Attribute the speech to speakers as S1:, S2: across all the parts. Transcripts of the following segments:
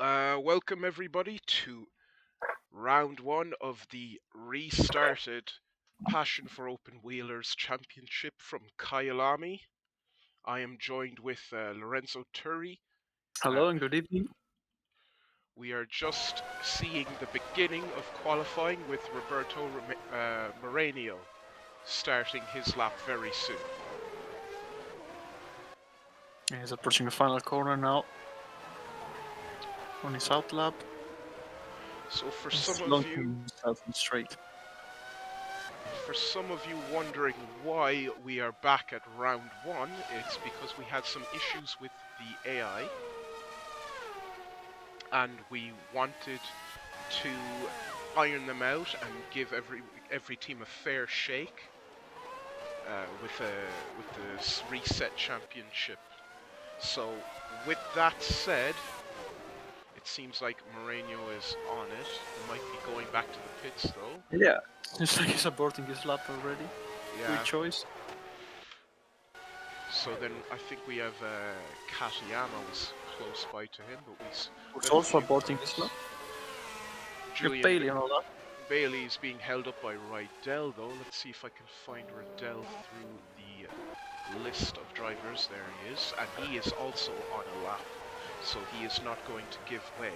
S1: Welcome everybody to round one of the restarted Passion for Open Wheelers Championship from Kyalami. I am joined with Lorenzo Turi. Uh,
S2: Hello and good evening.
S1: we are just seeing the beginning of qualifying with Roberto Moreno starting his lap very soon.
S2: He's approaching the final corner now. On his out lap.
S1: So for
S2: It's
S1: some
S2: long
S1: of you,
S2: to south and straight.
S1: wondering why we are back at round one, it's because we had some issues with the AI and we wanted to iron them out and give every team a fair shake with the reset championship. So with that said, it seems like Moreno is on it. He might be going back to the pits though.
S2: Yeah, seems like he's aborting his lap already.
S1: Yeah.
S2: Good choice.
S1: So then I think we have Katayama was close by to him, but
S2: Who's also aborting his lap.
S1: Julian
S2: Bailey on all that.
S1: Bailey is being held up by Rydell though. Let's see if I can find Rydell through the list of drivers. There he is, and he is also on a lap, so he is not going to give way.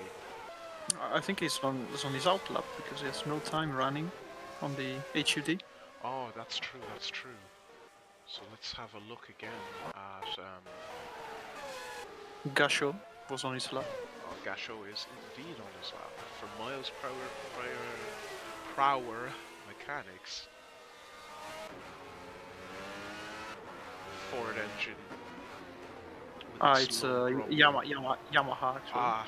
S2: I think he's on his out lap because he has no time running on the HUD.
S1: Oh, that's true, that's true. So let's have a look again at
S2: Gasho was on his lap.
S1: oh, Gasho is indeed on his lap for miles per hour mechanics. Ford engine.
S2: It's Yamaha actually.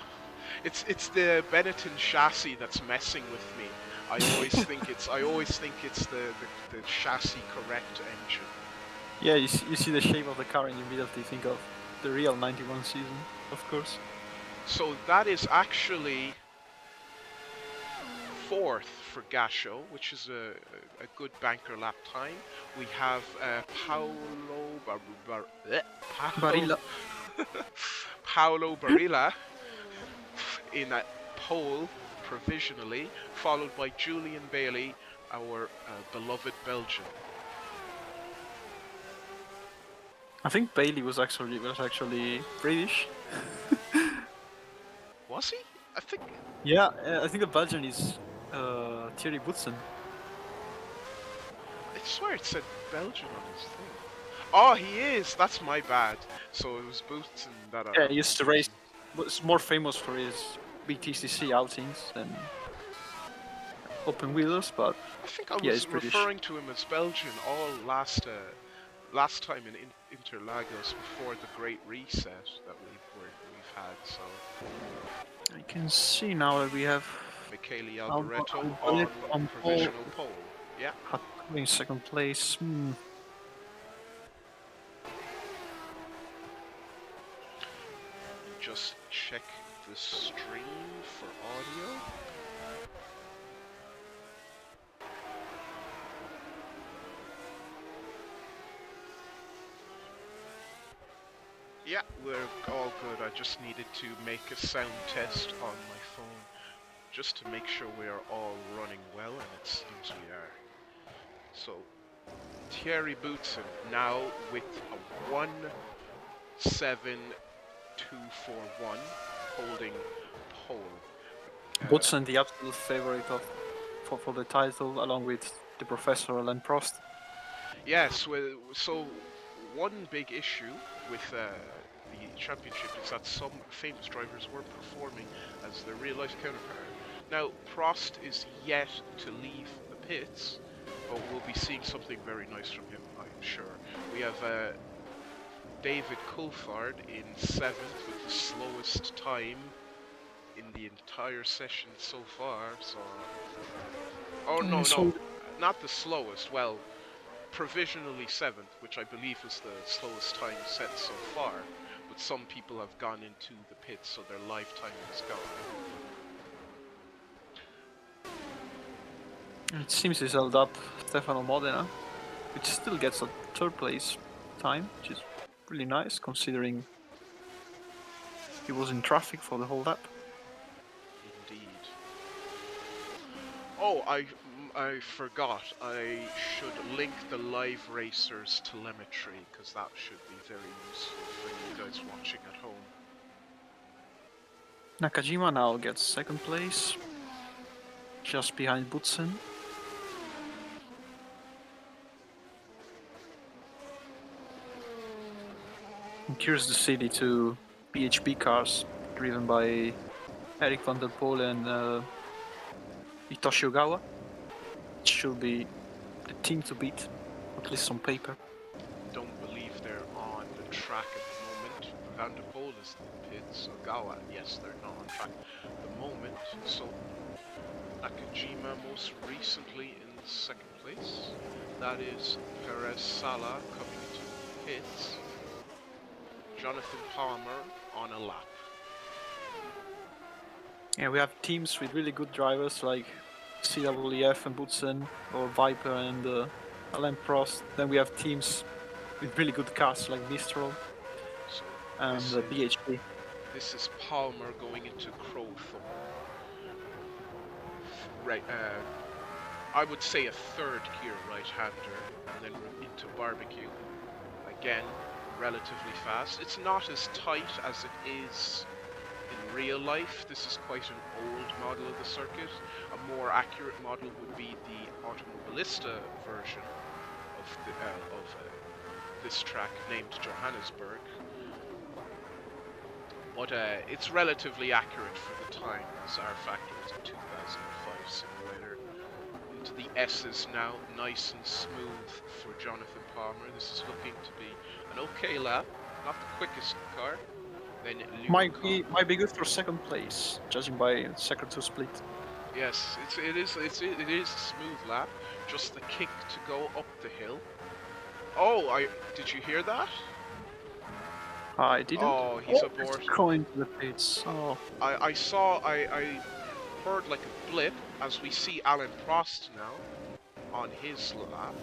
S1: It's the Benetton chassis that's messing with me. I always think it's the chassis correct engine.
S2: Yeah, you see the shape of the car and you immediately think of the real 91 season, of course.
S1: So that is actually fourth for Gasho, which is a good banker lap time. We have
S2: Barilla.
S1: Paolo Barilla in a pole provisionally, followed by Julian Bailey, our beloved Belgian.
S2: I think Bailey was actually British.
S1: Was he? I think.
S2: Yeah, I think the Belgian is Thierry Boutsen.
S1: I swear it said Belgian on his thing. Oh, he is. That's my bad. So it was Boutsen that.
S2: Yeah, he used to race. Was more famous for his BTCC outings than open wheelers, but
S1: I think I was referring to him as Belgian all last time in Interlagos before the Great Reset that we've had. So
S2: I can see now that we have
S1: Michele Alboreto on provisional pole. Yeah.
S2: In second place.
S1: Just check the stream for audio. Yeah, we're all good. I just needed to make a sound test on my phone just to make sure we are all running well, and it seems we are. So, Thierry Boutsen now with a 1.7241 holding pole.
S2: Boutsen, the absolute favorite for the title, along with the Professor Alain Prost.
S1: Yes, well, so one big issue with the championship is that some famous drivers weren't performing as their real-life counterpart. Now, Prost is yet to leave the pits, but we'll be seeing something very nice from him, I'm sure. We have David Coulthard in 7th with the slowest time in the entire session so far, so... Oh, no, not the slowest, well, provisionally 7th, which I believe is the slowest time set so far, but some people have gone into the pits, so their lifetime is gone.
S2: It seems he's held up Stefano Modena, which still gets a 3rd place time, which is really nice considering he was in traffic for the whole lap.
S1: Oh, I forgot. I should link the live racers telemetry because that should be very useful for you guys watching at home.
S2: Nakajima now gets second place, just behind Butsen. I'm curious to see the two PHP cars driven by Eric van der Poel and Hitoshi Ogawa. It should be the team to beat, at least on paper.
S1: Don't believe they're on the track at the moment. Van der Poel is in the pits. Ogawa, yes, they're not on track at the moment. So Nakajima most recently in second place. That is Perez Sala coming into the pits. Jonathan Palmer on a lap.
S2: Yeah, we have teams with really good drivers like CWF and Butsen, or Viper and Alain Prost. Then we have teams with really good cars like Mistral
S1: So
S2: and BHP.
S1: this is Palmer going into Crowthorne. Right, I would say a third gear right-hander, and then into Barbecue. Again, relatively fast. It's not as tight as it is in real life. This is quite an old model of the circuit. A more accurate model would be the Automobilista version of this track named Johannesburg. But it's relatively accurate for the time, as our factor is a 2005 simulator. Into the S's now, nice and smooth for Jonathan Palmer. This is looking to be an okay lap, not the quickest car. Then
S2: Might be good for second place, judging by second to split.
S1: Yes, it is a smooth lap. Just the kick to go up the hill. Oh, did you hear that?
S2: I didn't.
S1: Oh, he's
S2: It's
S1: aborted.
S2: going to the pits. Oh.
S1: I heard like a blip as we see Alan Prost now on his lap.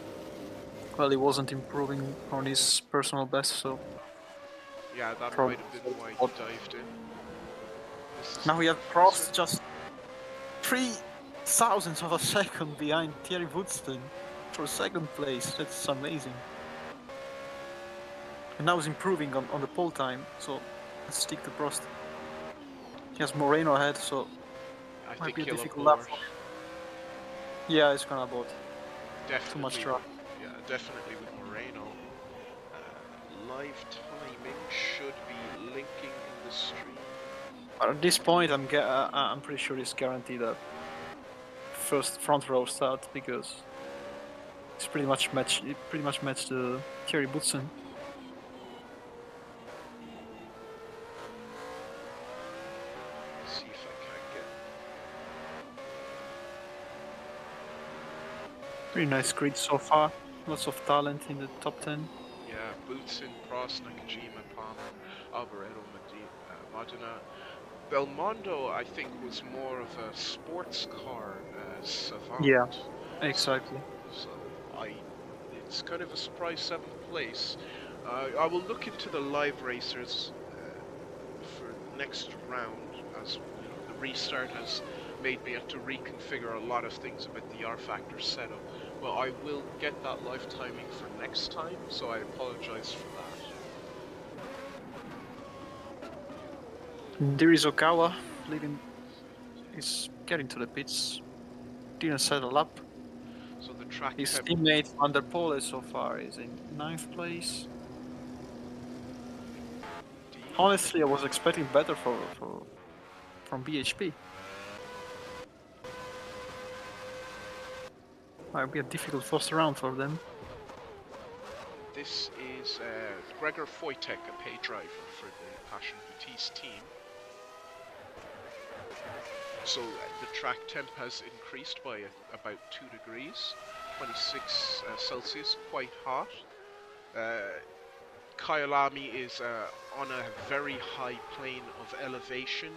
S2: Well, he wasn't improving on his personal best, so.
S1: Yeah, that
S2: From
S1: might have been why he dived in.
S2: Now we have Prost just 3,000ths of a second behind Thierry Woodson for second place. That's amazing. And now he's improving on the pole time, so let's stick to Prost. He has Moreno ahead, so
S1: I
S2: might
S1: think
S2: be a
S1: he'll
S2: difficult lap
S1: abort.
S2: for him. Yeah, it's gonna abort.
S1: Definitely.
S2: Too much track.
S1: Yeah, definitely with Moreno. Live timing should be linking in the stream.
S2: But at this point, I'm pretty sure it's guaranteed a first front row start because it's pretty much matched. It pretty much matched Thierry Boutsen.
S1: See if I can get.
S2: Pretty nice grid so far. Lots of talent in the top 10.
S1: Yeah, Boutsen, Prost, Nakajima, Palmer, Alboreto, Modena. Belmondo, I think, was more of a sports car savant.
S2: Yeah, exactly.
S1: So it's kind of a surprise 7th place. I will look into the live racers for the next round, as the restart has made me have to reconfigure a lot of things about the R Factor setup. Well, I will get that live timing for next time, so I apologize for that.
S2: There is Okawa leading. He's getting to the pits. Didn't settle up.
S1: So the track
S2: His
S1: temp
S2: teammate Van der Poel so far is in 9th place. Honestly, I was expecting better from BHP. Might be a difficult first round for them.
S1: This is Gregor Wojtek, a pay driver for the Passion Batiste team. So the track temp has increased by about 2 degrees, 26 Celsius, quite hot. Kyalami is on a very high plane of elevation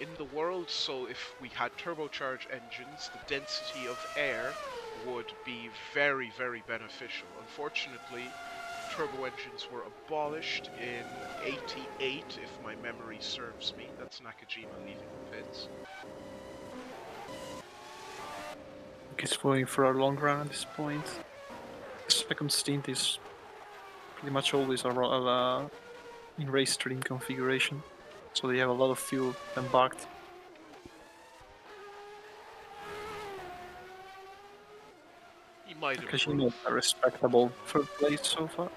S1: in the world, so if we had turbocharged engines, the density of air would be very, very beneficial. Unfortunately, turbo engines were abolished in '88, if my memory serves me. That's Nakajima leaving the pits.
S2: He's going for a long run at this point. Second stint is pretty much always in race stream configuration, so they have a lot of fuel embarked.
S1: He might
S2: Nakajima
S1: improve.
S2: a respectable third place so far.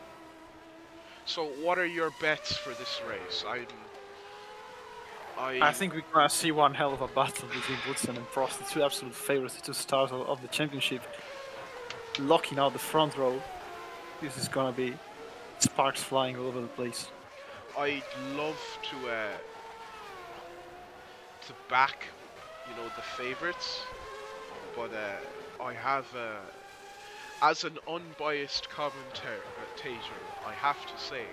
S1: So, what are your bets for this race?
S2: I think we're gonna see one hell of a battle between Woodson and Prost, the two absolute favorites to start of the championship, locking out the front row. This is gonna be sparks flying all over the place.
S1: I'd love to back, the favorites, but I have, as an unbiased commentator, I have to say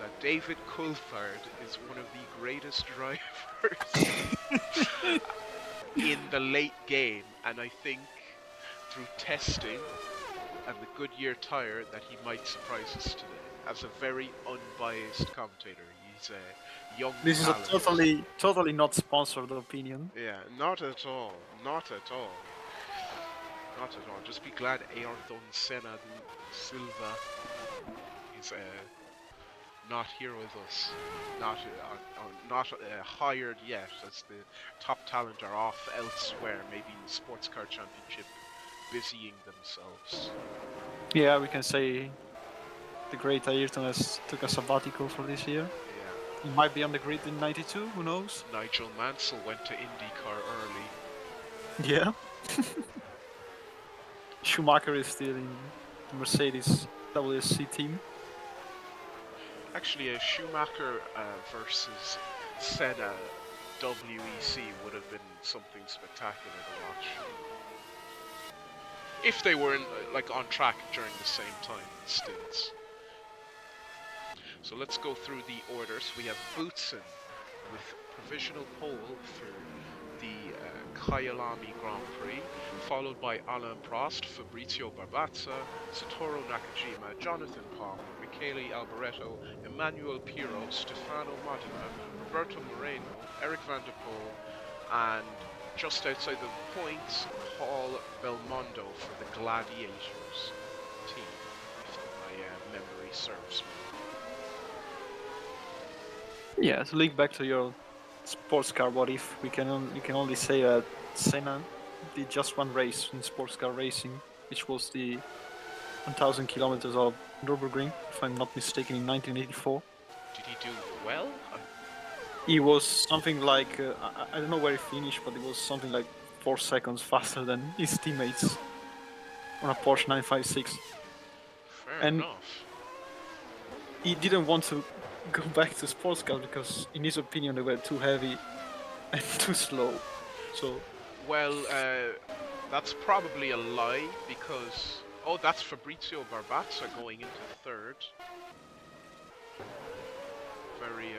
S1: that David Coulthard is one of the greatest drivers in the late game, and I think through testing and the Goodyear tire that he might surprise us today. As a very unbiased commentator, he's a young
S2: This is a
S1: talent.
S2: totally not sponsored opinion.
S1: Yeah, not at all. Not at all. Not at all. Just be glad Ayrton Senna Silva is not here with us. Not hired yet, as the top talent are off elsewhere, maybe in the Sports Car Championship, busying themselves.
S2: Yeah, we can say the great Ayrton has took a sabbatical for this year.
S1: Yeah.
S2: He might be on the grid in '92. Who knows?
S1: Nigel Mansell went to IndyCar early.
S2: Yeah. Schumacher is still in the Mercedes WSC team.
S1: Actually, a Schumacher versus Senna WEC would have been something spectacular to watch. If they were on track during the same time stints. So let's go through the orders. We have Boutsen with provisional pole for the Kyalami Grand Prix, followed by Alain Prost, Fabrizio Barbazza, Satoru Nakajima, Jonathan Palmer, Michele Alboreto, Emmanuel Pirro, Stefano Modena, Roberto Moreno, Eric van der Poel, and just outside the points, Paul Belmondo for the Gladiators team, if my memory serves me.
S2: Yeah, to link back to your sports car, what if you can only say that Senna did just one race in sports car racing, which was the 1,000 kilometers of Nürburgring, if I'm not mistaken, in 1984.
S1: Did he do well?
S2: He was something like I don't know where he finished, but it was something like 4 seconds faster than his teammates on a Porsche 956.
S1: Fair enough.
S2: He didn't want to go back to sports cars because, in his opinion, they were too heavy and too slow. So,
S1: well, that's probably a lie because that's Fabrizio Barbazza going into third. Very.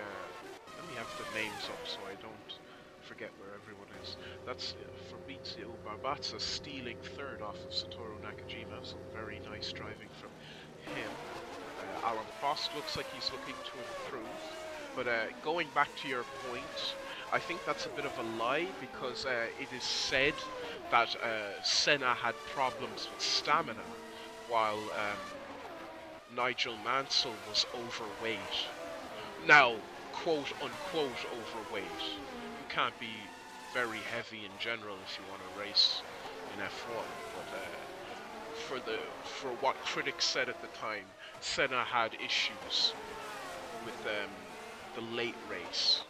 S1: Let me have the names up so I don't forget where everyone is. That's Fabrizio Barbazza stealing third off of Satoru Nakajima. So very nice driving from him. Alain Prost looks like he's looking to improve. But going back to your point, I think that's a bit of a lie because it is said that Senna had problems with stamina while Nigel Mansell was overweight. Now, quote unquote overweight. You can't be very heavy in general if you want to race in F1, but for what critics said at the time, Senna had issues with the late race.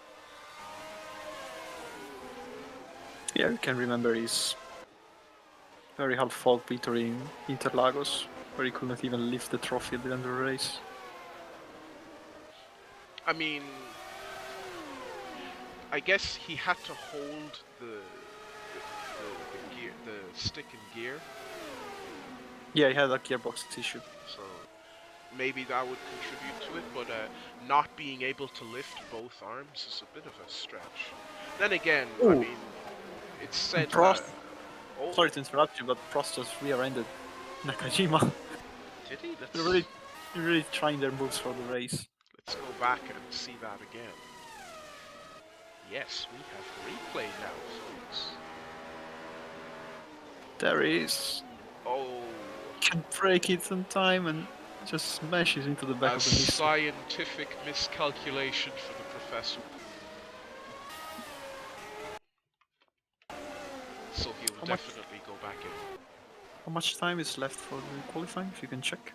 S2: yeah, you can remember his very hard fault victory in Interlagos, where he couldn't even lift the trophy at the end of the race.
S1: I mean, I guess he had to hold the gear, the stick in gear.
S2: Yeah, he had a gearbox issue.
S1: So maybe that would contribute to it, but not being able to lift both arms is a bit of a stretch. Then again, I mean, it's said
S2: Prost.
S1: that...
S2: Sorry to interrupt you, but Prost just rear-ended Nakajima.
S1: Did he?
S2: They're really trying their moves for the race.
S1: Let's go back and see that again. Yes, we have replay now, folks.
S2: There he is.
S1: Oh,
S2: Can break it in time and just smashes into the back
S1: a
S2: of the missile.
S1: scientific miscalculation for the professor. So he will definitely go back in.
S2: How much time is left for the qualifying, if you can check?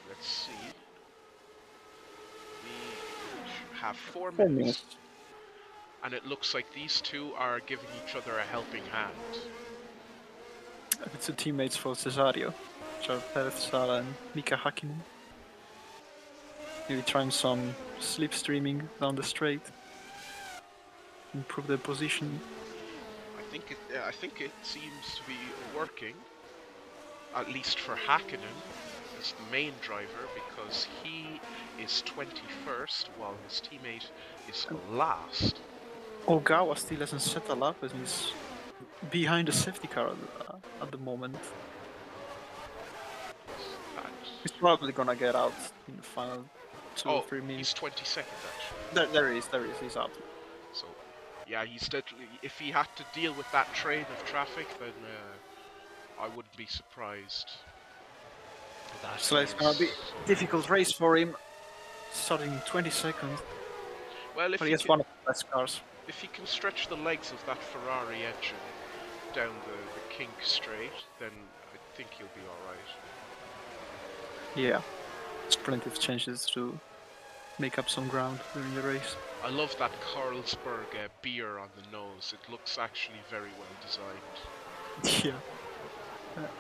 S1: Let's see. We have 4
S2: 4
S1: minutes.
S2: minutes.
S1: And it looks like these two are giving each other a helping hand.
S2: The two teammates for Cesario, which are Perth Sala and Mika Hakkinen. Maybe trying some slipstreaming down the straight. Improve their position.
S1: I think it seems to be working. At least for Hakkinen as the main driver, because he is 21st while his teammate is last.
S2: Ogawa still hasn't settled up and he's behind the safety car at the moment. He's probably gonna get out in the final 2 or 3 minutes.
S1: He's 22nd actually.
S2: There he is, he's out.
S1: So, yeah, he's deadly. If he had to deal with that train of traffic, then I wouldn't be surprised.
S2: So it's gonna be a difficult race for him, starting in 20 seconds.
S1: Well, if
S2: but he
S1: he
S2: has
S1: can,
S2: one of the best cars.
S1: If he can stretch the legs of that Ferrari engine down the kink straight, then I think he'll be alright.
S2: Yeah, there's plenty of chances to make up some ground during the race.
S1: I love that Carlsberg beer on the nose. It looks actually very well designed.
S2: Yeah,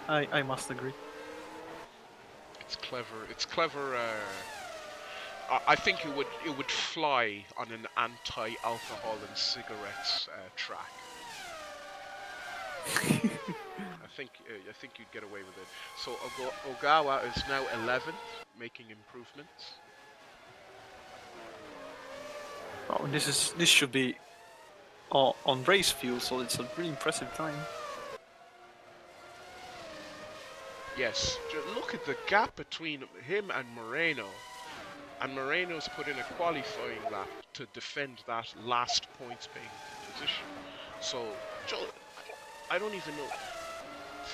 S2: I must agree.
S1: It's clever. It's clever. I think it would fly on an anti-alcohol and cigarettes track. I think you'd get away with it. So Ogawa is now 11th, making improvements.
S2: Oh, this should be on race fuel, so it's a really impressive time.
S1: Yes, look at the gap between him and Moreno. And Moreno's put in a qualifying lap to defend that last points paying position. So, I don't even know.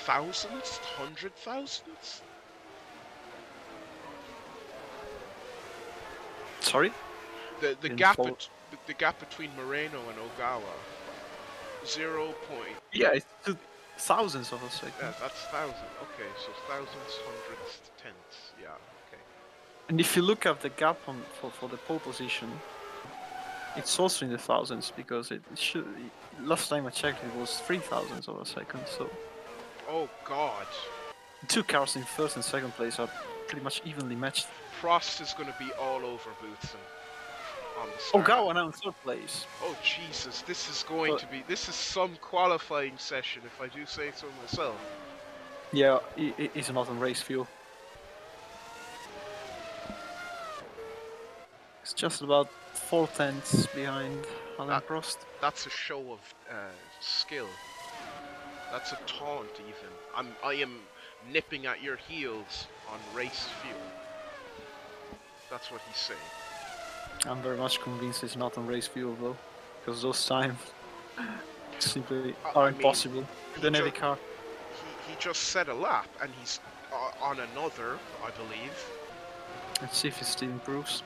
S1: Thousands? 100,000s?
S2: Sorry?
S1: The gap between Moreno and Ogawa. 0.
S2: Yeah, it's thousands of a second.
S1: Yeah, that's thousand. Okay, so thousands, hundreds, tenths. Yeah, okay.
S2: And if you look at the gap for the pole position, it's also in the thousands, because it should. Last time I checked, it was 3,000 of a second. So.
S1: Oh God.
S2: The two cars in first and second place are pretty much evenly matched.
S1: Prost is going to be all over Boutsen on the start.
S2: Ogawa now in third place.
S1: Oh Jesus, this is going to be. This is some qualifying session, if I do say so myself.
S2: Yeah, he's not on race fuel. It's just about 4 tenths behind Alain Prost.
S1: That's a show of skill. That's a taunt, even. I am nipping at your heels on race fuel. That's what he's saying.
S2: I'm very much convinced he's not on race fuel though, because those times simply are impossible with an heavy car.
S1: He just set a lap, and he's on another, I believe.
S2: Let's see if he still improves.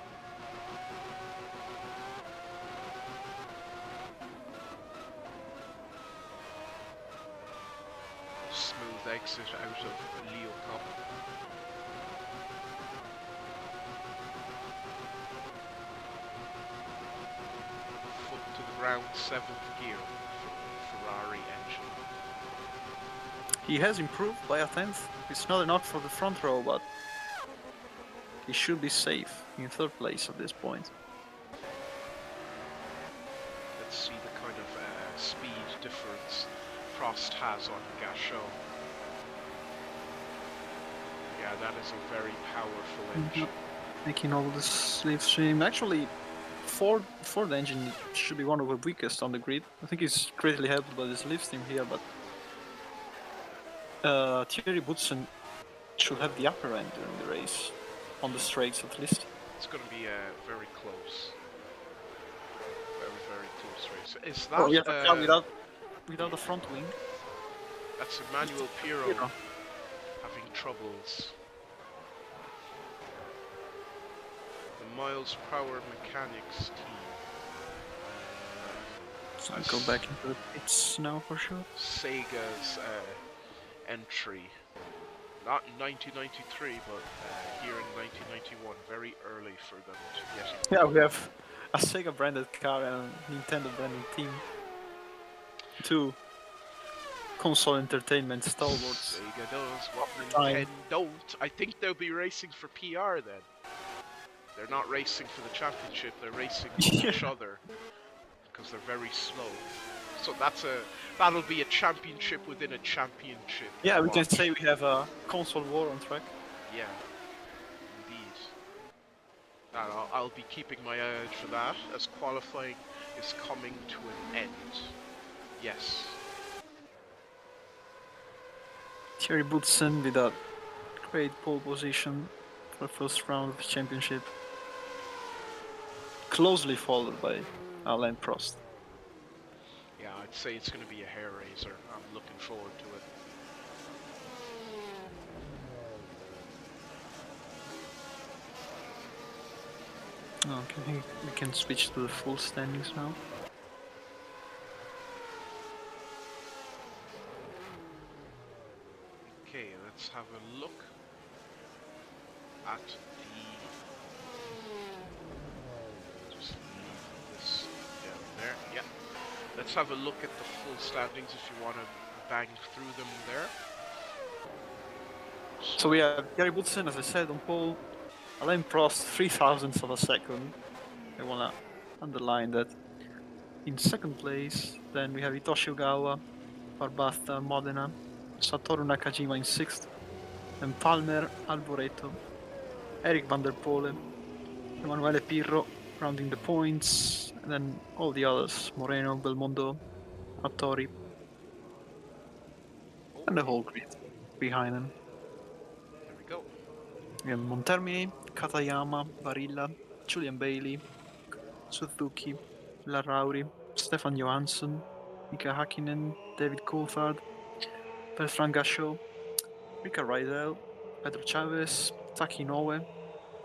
S1: Smooth exit out of Leo Cup. Foot to the ground, 7th gear for Ferrari engine.
S2: He has improved by a tenth. It's not enough for the front row, but he should be safe in third place at this point.
S1: Let's see the kind of speed difference Prost has on Gachot. Yeah, that is a very powerful engine.
S2: Making all the slipstream. Actually, Ford engine should be one of the weakest on the grid. I think it's greatly helped by the slipstream here, but Thierry Boutsen should have the upper end during the race, on the straights at least.
S1: It's going to be very close. Very, very close race. Is that...
S2: yeah, without a front wing.
S1: That's Emmanuel Pirro
S2: Pirro.
S1: having troubles. The Miles Power Mechanics team.
S2: So we go back into the pits now for sure.
S1: Sega's entry. Not in 1993, but here in 1991. Very early for them to get in.
S2: Yeah, we have a Sega branded car and a Nintendo branded team. Two console entertainment stalwarts.
S1: Sega does what
S2: Time.
S1: Nintendo don't. I think they'll be racing for PR then. They're not racing for the championship, they're racing for each other. Because they're very slow. So that'll be a championship within a championship.
S2: Yeah, we can
S1: Watch.
S2: say we have a console war on track.
S1: Yeah, indeed. And I'll be keeping my eye out for that, as qualifying is coming to an end. Yes.
S2: Thierry Boutsen with a great pole position for the first round of the championship. Closely followed by Alain Prost.
S1: Yeah, I'd say it's going to be a hair raiser. I'm looking forward to it.
S2: Okay, we can switch to the full standings now.
S1: Okay, let's have a look at the... Just leave this down there. Yeah. Let's have a look at the full standings if you want to bang through them there.
S2: So we have Thierry Boutsen, as I said, on pole. Alain Prost, 0.003 of a second. I wanna underline that. In second place, then we have Hitoshi Ogawa, Barbasta, Modena, Satoru Nakajima in sixth, and Palmer, Alboreto, Eric van der Poel, Emanuele Pirro rounding the points, and then all the others, Moreno, Belmondo, Hattori, and the whole grid behind them.
S1: There we go.
S2: Again, Montermier, Katayama, Barilla, Julian Bailey, Suzuki, Larrauri, Stefan Johansson, Mika Hakkinen, David Coulthard, Bertrand Gachot, Rika Rydell, Pedro Chavez, Taki Inoue,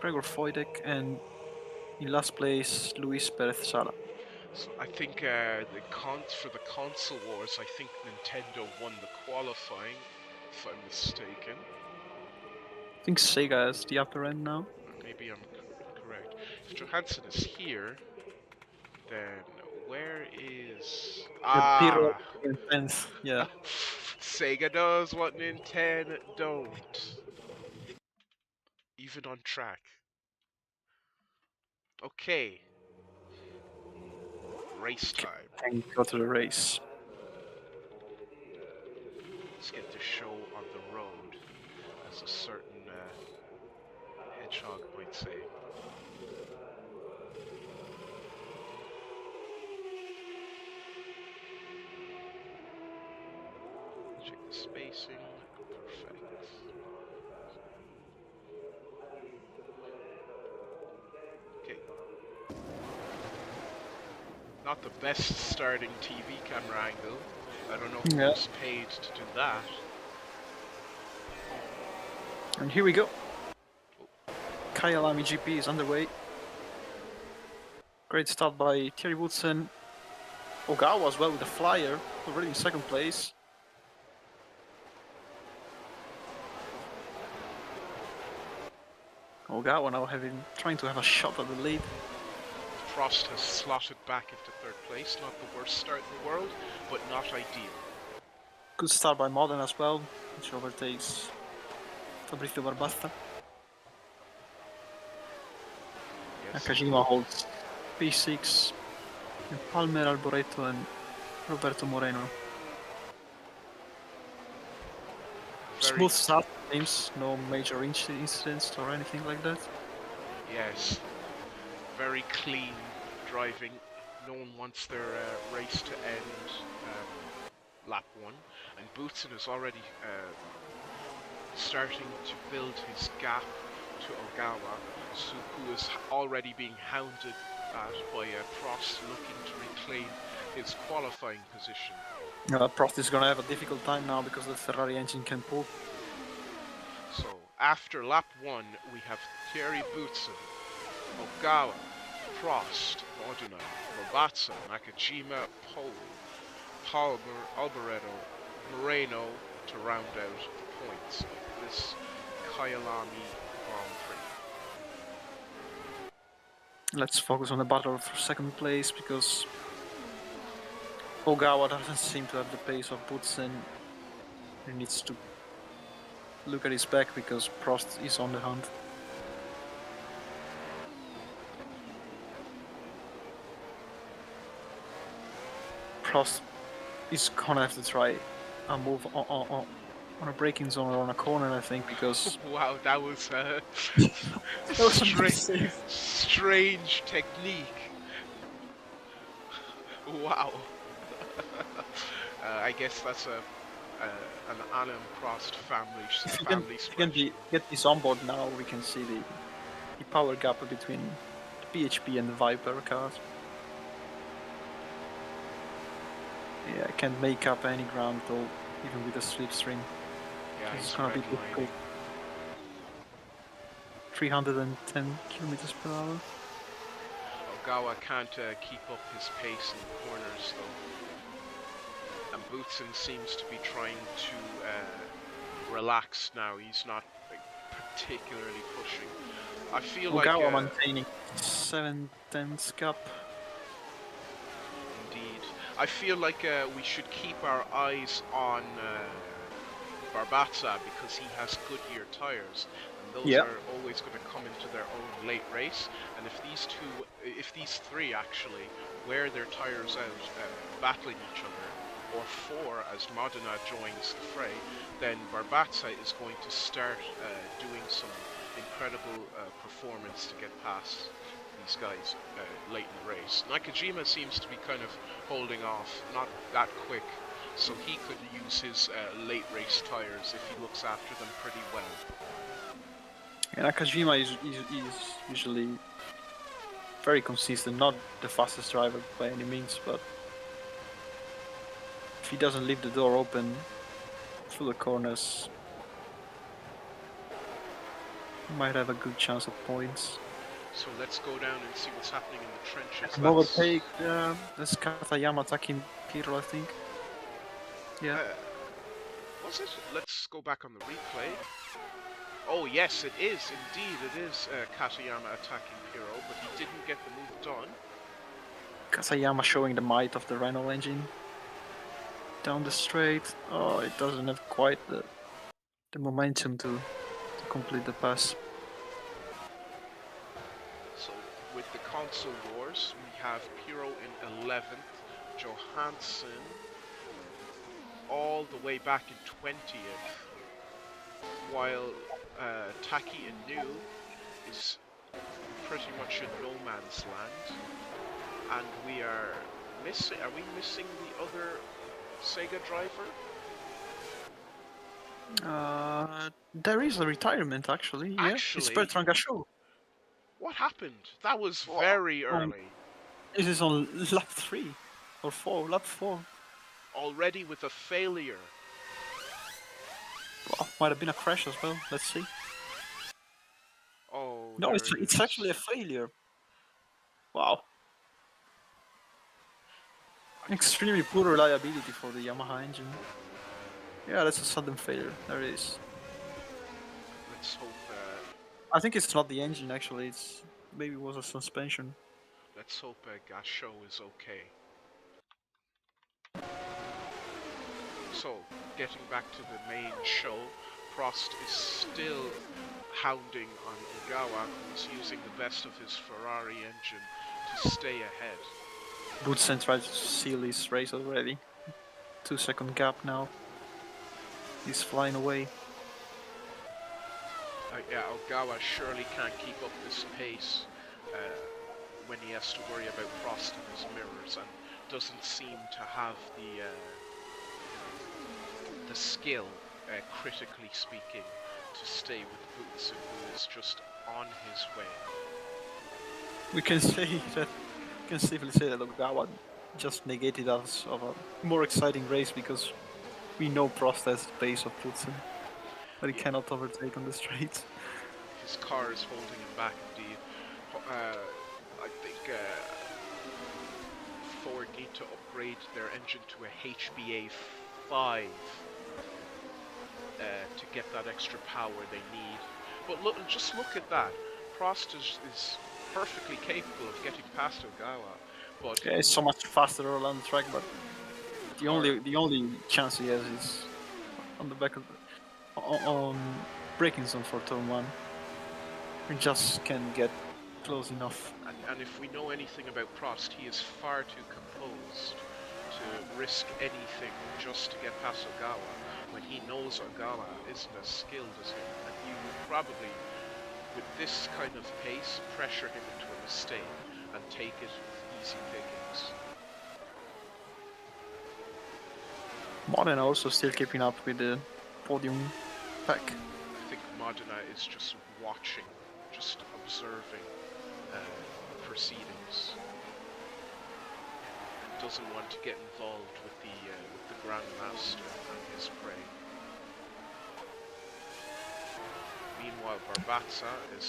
S2: Gregor Foydek, and in last place, Luis Perez Sala.
S1: So I think for the console wars, I think Nintendo won the qualifying, if I'm mistaken.
S2: I think Sega has the upper end now.
S1: Maybe I'm incorrect. If Johansson is here, then where is...
S2: Pirro in 10th, yeah.
S1: Sega does what Nintendo don't. Even on track. Okay. Race time.
S2: And go to the race.
S1: Let's get the show on the road, as a certain hedgehog might say. Check the spacing. Perfect. Okay. Not the best starting TV camera angle. I don't know who was paid to do that.
S2: And here we go. Kyalami GP is underway. Great start by Thierry Boutsen. Ogawa as well with the flyer, already in second place. Ogawa now trying to have a shot at the lead.
S1: Prost has slotted back into third place. Not the worst start in the world, but not ideal.
S2: Good start by Modena as well, which overtakes Fabrizio Barbasta.
S1: Yes.
S2: Nakajima holds P6, and Palmer, Alboreto, and Roberto Moreno. Smooth start, games, no major incidents or anything like that.
S1: Yes, very clean driving. No one wants their race to end lap 1, and Boutsen is already starting to build his gap to Ogawa, who is already being hounded at by Prost, looking to reclaim his qualifying position.
S2: Prost is gonna have a difficult time now because the Ferrari engine can pull.
S1: So after lap 1, we have Thierry Boutsen, Ogawa, Prost, Modena, Robazza, Nakajima, Pole, Palmer, Alboreto, Moreno to round out the points of this Kyalami Grand Prix.
S2: Let's focus on the battle for second place because Ogawa doesn't seem to have the pace of Boutsen. He needs to look at his back because Prost is on the hunt. Prost is gonna have to try a move on a braking zone or on a corner, I think, because
S1: Wow, that was
S2: that was a nice save.
S1: strange technique. Wow. I guess that's an Alan Prost family
S2: If we can
S1: spreadsheet.
S2: get this on board now, we can see the power gap between the PHP and the Viper cars. Yeah, I can't make up any ground though, even with the slipstream.
S1: Yeah,
S2: It's
S1: he's
S2: gonna be
S1: redlining.
S2: difficult. 310 kilometers per hour.
S1: Ogawa can't keep up his pace in the corners though. And Boutsen seems to be trying to relax now. He's not particularly pushing. I feel
S2: Ogawa
S1: like
S2: maintaining 7/10 gap.
S1: indeed. I feel like we should keep our eyes on Barbazza because he has Goodyear tires, and those
S2: Yeah.
S1: are always going to come into their own late race. And if these three actually wear their tires out, battling each other, or four as Modena joins the fray, then Barbazza is going to start doing some incredible performance to get past these guys late in the race. Nakajima seems to be kind of holding off, not that quick, so he could use his late race tires if he looks after them pretty well.
S2: And Nakajima is usually very consistent, not the fastest driver by any means, but if he doesn't leave the door open through the corners, he might have a good chance of points.
S1: So let's go down and see what's happening in the trenches.
S2: An overtake, that's Katayama attacking Piro, I think. Yeah.
S1: Was it? Let's go back on the replay. Oh yes, it is. Indeed, it is Katayama attacking Piro, but he didn't get the move done.
S2: Katayama showing the might of the Renault engine. Down the straight. Oh, it doesn't have quite the momentum to complete the pass.
S1: So with the console wars, we have Piro in 11th, Johansson all the way back in 20th, while Taki Inu is pretty much in no man's land, and we are missing. Are we missing the other Sega driver?
S2: There is a retirement actually. Yeah, it's
S1: Actually,
S2: Bertrand Gachot.
S1: what happened? That was very early.
S2: This is on lap 3 or 4. Lap 4.
S1: Already with a failure.
S2: Well, might have been a crash as well. Let's see.
S1: Oh,
S2: No, it's
S1: is.
S2: actually a failure. Wow. Extremely poor reliability for the Yamaha engine. Yeah, that's a sudden failure. There it is.
S1: Let's hope.
S2: I think it's not the engine actually. It's maybe it was a suspension.
S1: Let's hope Gachot is okay. So, getting back to the main show, Prost is still hounding on Ogawa, who's using the best of his Ferrari engine to stay ahead.
S2: Boutsen tried to seal his race already. 2-second gap now. He's flying away.
S1: Yeah, Ogawa surely can't keep up this pace when he has to worry about Prost in his mirrors, and doesn't seem to have the skill, critically speaking, to stay with Boutsen, who is just on his way.
S2: We can say that. We can safely say that Ogawa just negated us of a more exciting race because we know Prost has the pace of Putsen, but he
S1: Yeah,
S2: cannot overtake on the straight.
S1: his car is holding him back indeed. I think Ford need to upgrade their engine to a HBA 5 to get that extra power they need. But look, just look at that. Prost is perfectly capable of getting past Ogawa, but
S2: Yeah, it's so much faster all on the track, but
S1: the
S2: the
S1: car,
S2: only chance he has is on the back of the, on braking zone for turn one. He just can't get close enough.
S1: and if we know anything about Prost, he is far too composed to risk anything just to get past Ogawa when he knows Ogawa isn't as skilled as him, and he would probably, with this kind of pace, pressure him into a mistake and take it with easy pickings.
S2: Modena also still keeping up with the podium pack.
S1: I think Modena is just watching, just observing the proceedings. Doesn't want to get involved with the Grandmaster and his prey. Meanwhile, Barbatza is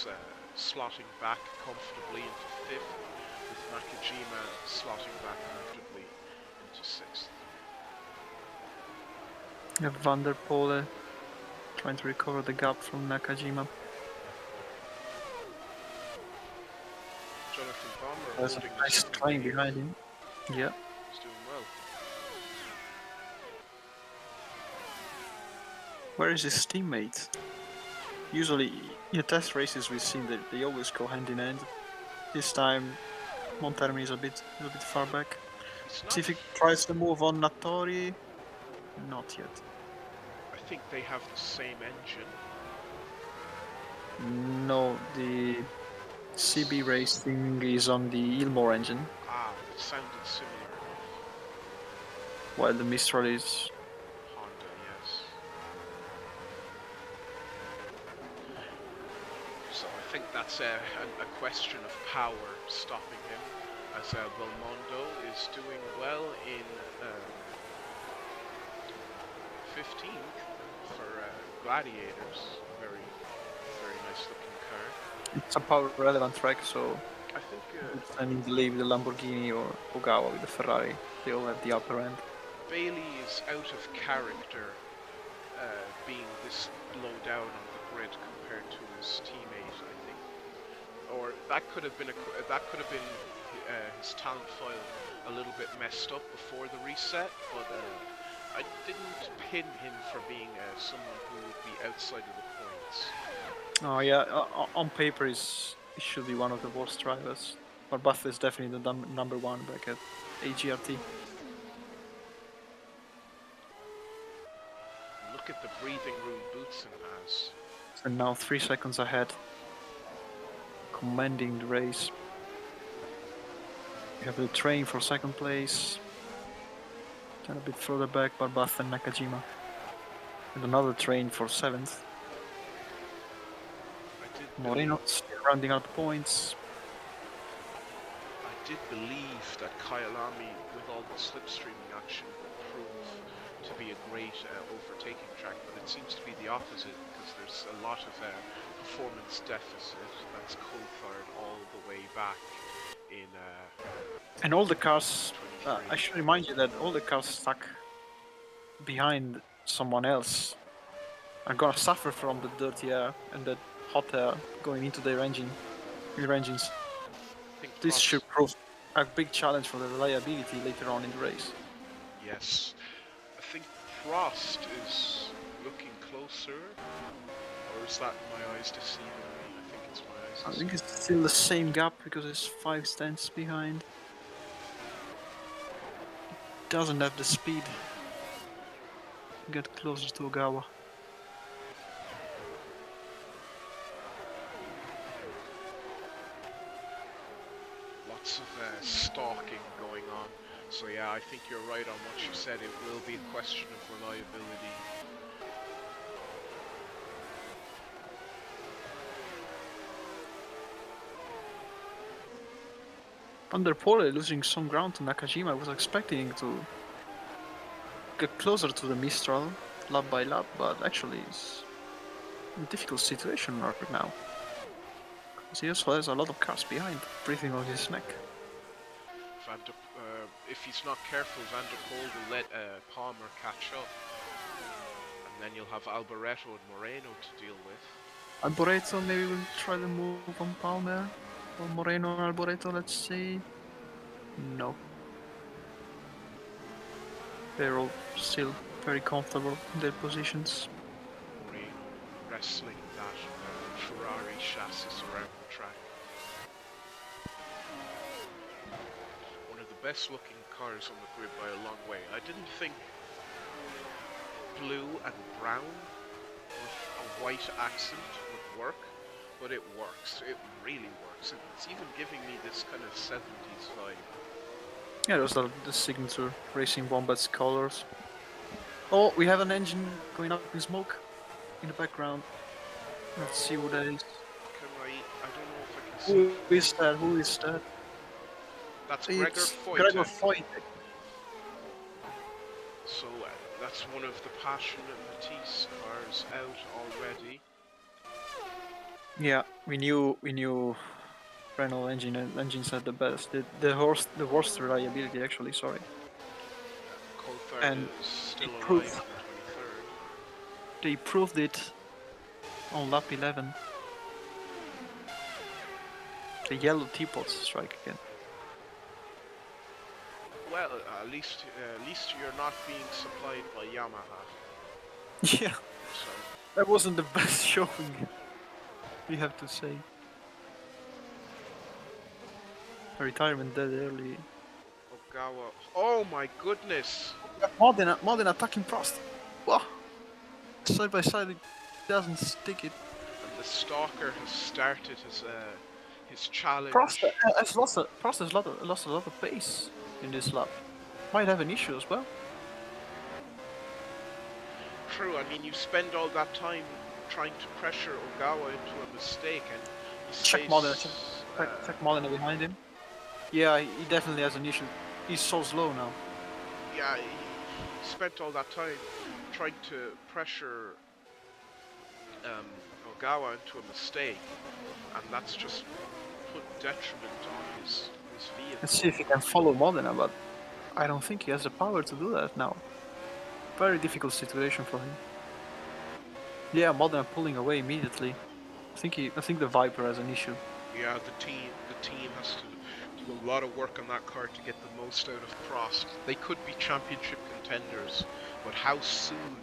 S1: slotting back comfortably into 5th, with Nakajima slotting back comfortably into 6th.
S2: Van der Poel trying to recover the gap from Nakajima.
S1: Jonathan Palmer
S2: There's a
S1: holding
S2: nice
S1: his own.
S2: train behind him. Yeah.
S1: He's doing well.
S2: Where is his teammate? Usually, in test races, we've seen that they always go hand in hand. This time, Montermi is a bit far back.
S1: He's
S2: See
S1: not.
S2: if he tries to move on Nattori. Not yet.
S1: I think they have the same engine.
S2: No, the CB Racing is on the Ilmore engine,
S1: Ah, it sounded similar enough.
S2: while the Mistral is.
S1: Honda, yes. So I think that's a question of power stopping him, as Belmondo is doing well in 15th for Gladiators. Very, very nice looking car.
S2: It's a power relevant track, so
S1: I think
S2: I mean, leave the Lamborghini or Ogawa with the Ferrari. They all have the upper end.
S1: Bailey is out of character, being this low down on the grid compared to his teammate. I think, or that could have been his talent file a little bit messed up before the reset, but I didn't pin him for being someone who would be outside of the points.
S2: Oh yeah, on paper he should be one of the worst drivers. But Buff is definitely the number one back at AGRT.
S1: Look at the breathing room Boutsen has.
S2: And now 3 seconds ahead, commanding the race. We have the train for second place. Then a bit further back, Barbath and Nakajima. And another train for 7th. Moreno still rounding out the points.
S1: I did believe that Kyalami, with all the slipstreaming action, would prove to be a great overtaking track, but it seems to be the opposite, because there's a lot of performance deficit that's coal-fired all the way back in
S2: and all the cars, I should remind you that all the cars stuck behind someone else are gonna suffer from the dirty air and the hot air going into their engines. This should prove a big challenge for the reliability later on in the race.
S1: Yes. I think Prost is looking closer, or is that my eyes deceiving me? I think it's my eyes deceiving me.
S2: I think it's still the same gap because it's 5 tenths behind. Doesn't have the speed to get closer to Ogawa.
S1: Lots of stalking going on. So yeah, I think you're right on what you said. It will be a question of reliability.
S2: Under Pole losing some ground to Nakajima, I was expecting him to get closer to the Mistral, lap by lap, but actually it's a difficult situation right now. Because he also has a lot of cars behind, breathing on his neck.
S1: If he's not careful, Van der Poel will let Palmer catch up. And then you'll have Alboreto and Moreno to deal with.
S2: Alboreto maybe will try to move on Palmer. Or Moreno and Alboreto, let's see. No. They're all still very comfortable in their positions.
S1: Moreno wrestling that Ferrari chassis around the track. One of the best looking cars on the grid by a long way. I didn't think blue and brown with a white accent would work, but it works. It really works. It's even giving me this kind of 70s vibe.
S2: Yeah, those are the signature Racing Wombat's colors. Oh, we have an engine going up in smoke in the background. Let's see what that is.
S1: I don't know if I can see.
S2: Who is that? Who is that?
S1: That's Gregor Foyt.
S2: Gregor Foyt.
S1: So that's one of the passionate Matisse cars out already.
S2: Yeah, we knew Renault engines had the best, the worst reliability actually. Sorry.
S1: Coulthard
S2: And
S1: is still alive
S2: proved-
S1: in the 23rd.
S2: They proved it on lap 11. The yellow teapots strike again.
S1: Well, at least you're not being supplied by Yamaha.
S2: Yeah,
S1: So
S2: that wasn't the best showing, we have to say. A retirement that early.
S1: Ogawa. Oh my goodness!
S2: Modena attacking Prost. Wow. Side by side, it doesn't stick it.
S1: And the stalker has started his challenge.
S2: Prost has lost a lot of pace in this lap. Might have an issue as well.
S1: True. I mean, you spend all that time trying to pressure Ogawa into a mistake, and he
S2: Check
S1: stays,
S2: Modena. Check Modena behind him. Yeah, he definitely has an issue. He's so slow now.
S1: Yeah, he spent all that time trying to pressure Ogawa into a mistake, and that's just put detriment on his vehicle.
S2: Let's see if he can follow Modena, but I don't think he has the power to do that now. Very difficult situation for him. Yeah, Modena pulling away immediately. I think the Viper has an issue.
S1: Yeah, the team has to do a lot of work on that car to get the most out of Prost. They could be championship contenders, but how soon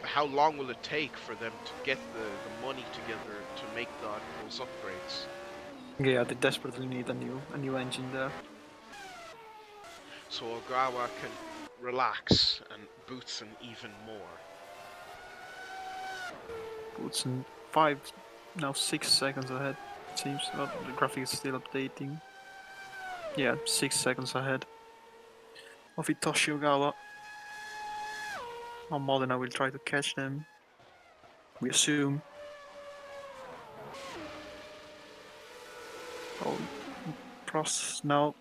S1: how long will it take for them to get the money together to make those upgrades?
S2: Yeah, they desperately need a new engine there.
S1: So Ogawa can relax and Boutsen even more.
S2: Boutsen 6 seconds ahead. It seems the graphic is still updating. Yeah, 6 seconds ahead of Hitoshi Ogawa. Now Modena will try to catch them, we assume. Oh, Prost now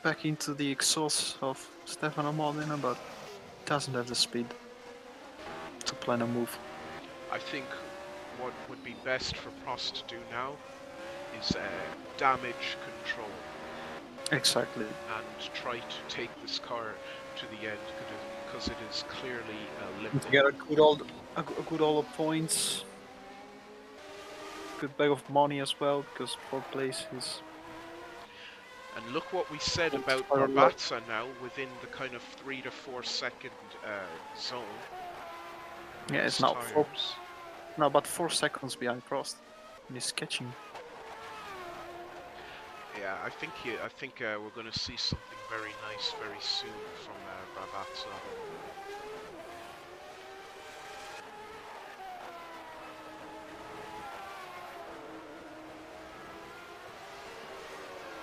S2: back into the exhaust of Stefano Modena, but doesn't have the speed to plan a move.
S1: I think what would be best for Prost to do now is damage control.
S2: Exactly.
S1: And try to take this car to the end because it is clearly
S2: And to
S1: limping.
S2: get a good all of points. Good bag of money as well, because 4th place is...
S1: And look what we said
S2: It's
S1: about
S2: quite a lot.
S1: Barbaza now, within the kind of 3 to 4 second zone.
S2: Yeah, it's
S1: His
S2: now
S1: tires.
S2: about 4 seconds behind Prost. And he's catching.
S1: Yeah, I think we're going to see something very nice very soon from Barbaza.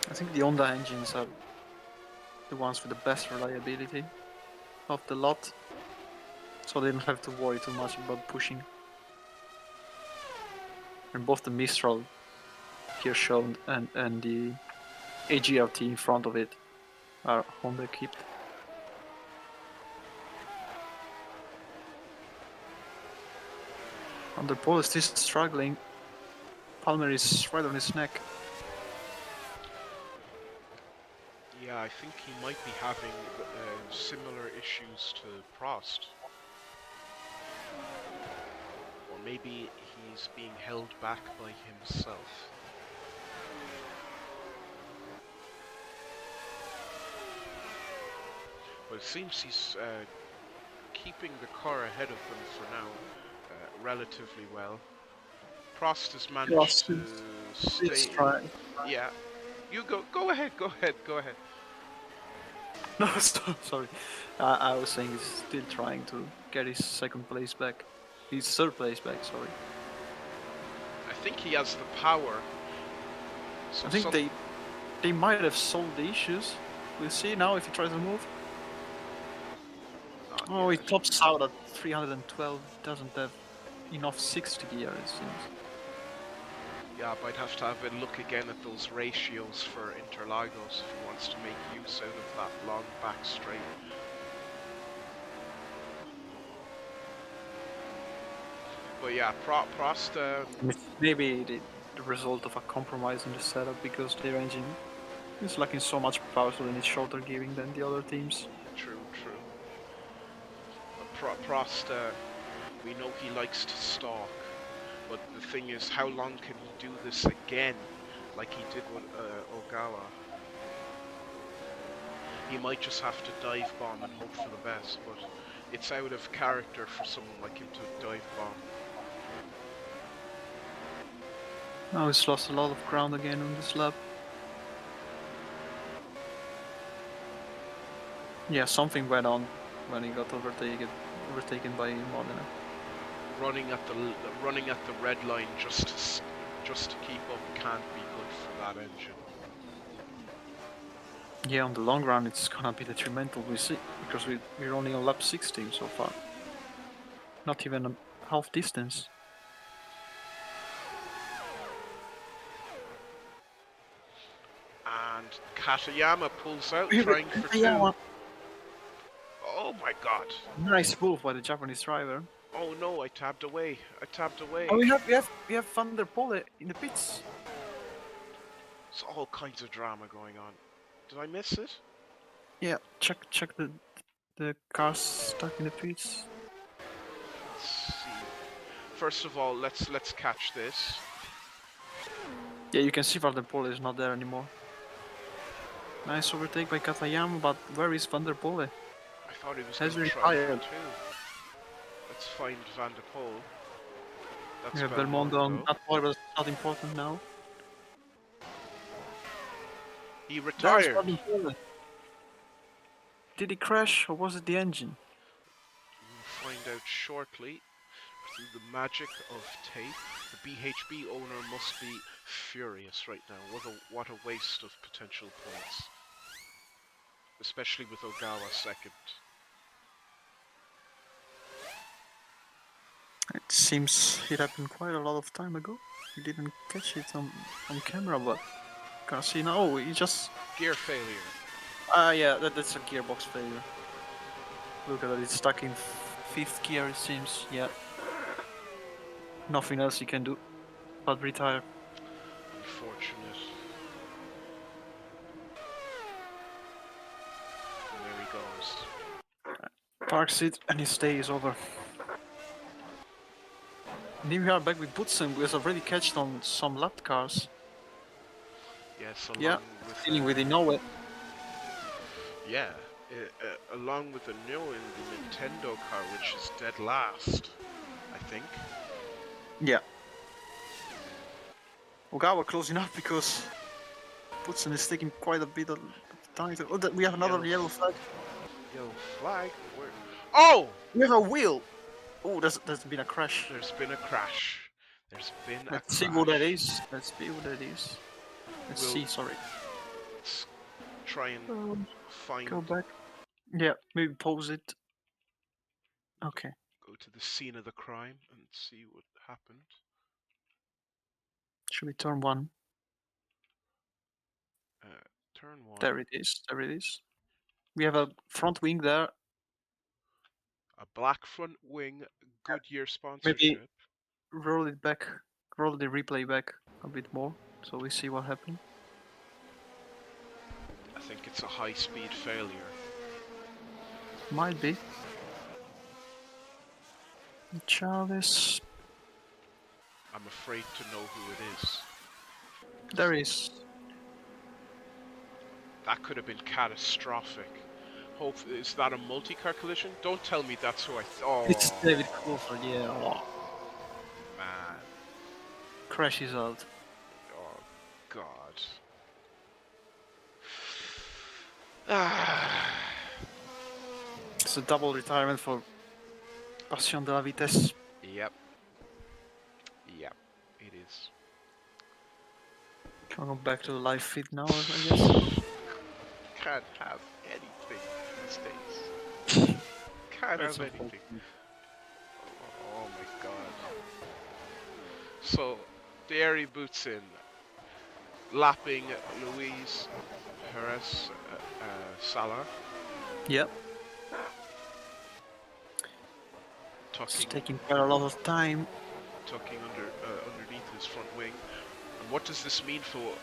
S2: I think the Honda engines are the ones with the best reliability of the lot. So they don't have to worry too much about pushing. And both the Mistral here shown, and the AGRT in front of it are Honda equipped. Van der Poel is still struggling. Palmer is right on his neck.
S1: Yeah, I think he might be having similar issues to Prost. Or maybe he's being held back by himself. But it seems he's keeping the car ahead of them for now relatively well. Prost has managed to stay... Yeah. You go ahead, go ahead.
S2: No, sorry. I was saying he's still trying to get his second place back. His third place back, sorry.
S1: I think he has the power. So
S2: I think they might have solved the issues. We'll see now if he tries to move. Oh, he tops out at 312. Doesn't have enough 60 gear, it seems.
S1: Yeah, but I'd have to have a look again at those ratios for Interlagos if he wants to make use out of that long back straight. But yeah, Prost...
S2: Maybe the result of a compromise in the setup, because their engine is lacking so much power, so they need shorter gearing than the other teams.
S1: True. But Prost, we know he likes to stalk. But the thing is, how long can he do this again, like he did with Ogawa? He might just have to dive bomb and hope for the best, but it's out of character for someone like him to dive bomb.
S2: Now he's lost a lot of ground again on this lap. Yeah, something went on when he got overtaken by Modena.
S1: Running at the red line just to keep up can't be good for that engine.
S2: Yeah, on the long run it's gonna be detrimental, we see, because we're only on lap 16 so far. Not even a half distance.
S1: And Katayama pulls out, trying for two. Oh my god.
S2: Nice move by the Japanese driver.
S1: Oh no, I tabbed away.
S2: Oh, we have Van der Poel in the pits.
S1: There's all kinds of drama going on. Did I miss it?
S2: Yeah, check the cars stuck in the pits.
S1: Let's see. First of all, let's catch this.
S2: Yeah, you can see Van der Poel is not there anymore. Nice overtake by Katayama, but where is Van der Poel?
S1: I thought he was going to try for two. Let's find Van der Poel. That's
S2: Belmondo on that part, but it's not important now.
S1: He retired.
S2: Did he crash, or was it the engine?
S1: We'll find out shortly. Through the magic of tape, the BHB owner must be furious right now. What a waste of potential points. Especially with Ogawa second.
S2: It seems it happened quite a lot of time ago. We didn't catch it on camera, but can't see now. Oh, he just...
S1: Gear failure.
S2: Yeah, that's a gearbox failure. Look at that, it's stuck in 5th gear, it seems. Yeah. Nothing else he can do but retire.
S1: Unfortunate. And there he goes.
S2: Parks it, and his day is over. And here we are back with Butsen, who has already catched on some lap cars.
S1: Yes,
S2: dealing with Inoue.
S1: Yeah, along with Inoue in the Nintendo car, which is dead last, I think.
S2: Yeah. Ogawa closing up because Butsen is taking quite a bit of time to... Oh, we have another yellow flag.
S1: Yellow flag? Where? Oh!
S2: We have a wheel! Oh, there's been a crash.
S1: There's been a crash.
S2: Let's see what that is. Let's see, sorry.
S1: Let's try and find...
S2: Go back. Yeah, maybe pause it. Okay.
S1: Go to the scene of the crime and see what happened.
S2: Should we turn 1?
S1: Turn 1.
S2: There it is. There it is. We have a front wing there.
S1: A black front wing Goodyear
S2: Maybe
S1: sponsorship.
S2: roll it back. Roll the replay back a bit more, so we see what happened.
S1: I think it's a high-speed failure.
S2: Might be. Chavez.
S1: I'm afraid to know who it is.
S2: There is.
S1: That could have been catastrophic. Hope is that a multi-car collision? Don't tell me that's who I.
S2: It's David Crawford, yeah. Oh,
S1: Man.
S2: crashes out.
S1: Oh God. Ah.
S2: It's a double retirement for Passion de la Vitesse.
S1: Yep. Yep. It is.
S2: Can we go back to the live feed now, I guess?
S1: Can't have anything these days. Can't
S2: That's
S1: have anything.
S2: unfortunate.
S1: Oh my God. So, Dairy boots in, lapping Luis Perez Salah.
S2: Yep. It's taking quite a lot of time.
S1: Tucking underneath his front wing. And what does this mean for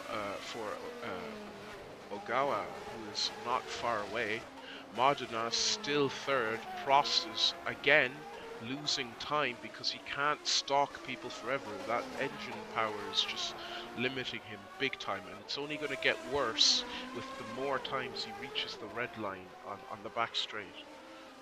S1: Ogawa, who is not far away? Modena still third. Prost is again losing time because he can't stalk people forever. That engine power is just limiting him big time, and it's only going to get worse with the more times he reaches the red line on the back straight.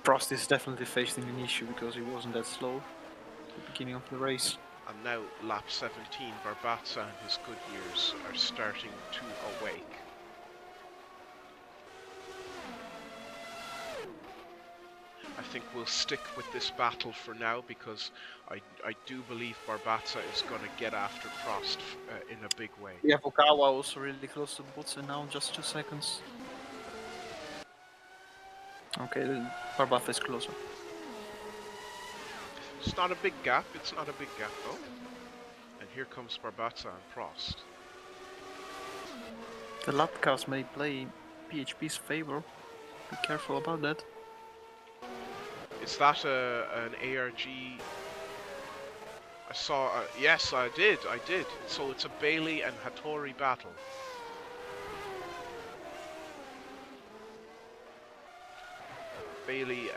S2: Prost is definitely facing an issue because he wasn't that slow at the beginning of the race.
S1: And now lap 17, Barbazza and his Goodyears are starting to awake. I think we'll stick with this battle for now because I do believe Barbazza is going to get after Prost in a big way.
S2: We have Ogawa also really close to Botsen now, just 2 seconds. Okay, Barbazza is closer.
S1: It's not a big gap, it's not a big gap though. And here comes Barbazza and Prost.
S2: The lap cars may play PHP's favor. Be careful about that.
S1: Is that an ARG? I saw, yes I did. So it's a Bailey and Hattori battle. Bailey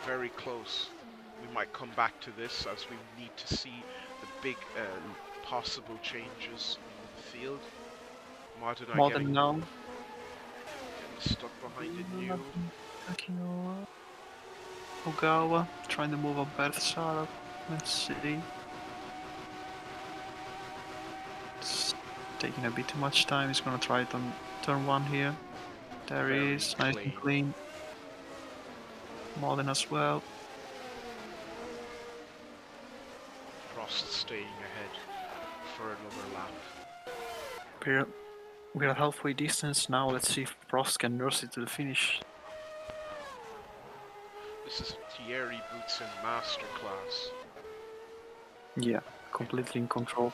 S1: very close. We might come back to this as we need to see the big possible changes in the field. Modena getting
S2: now.
S1: stuck behind it new.
S2: Ogawa trying to move up Berthsara. Let's see. It's taking a bit too much time. He's gonna try it on turn 1 here. There he is, nice and clean. Modern as well.
S1: Prost staying ahead for another lap.
S2: We're at halfway distance now. Let's see if Prost can nurse it to the finish.
S1: This is Thierry Boutsen masterclass.
S2: Yeah, completely in control.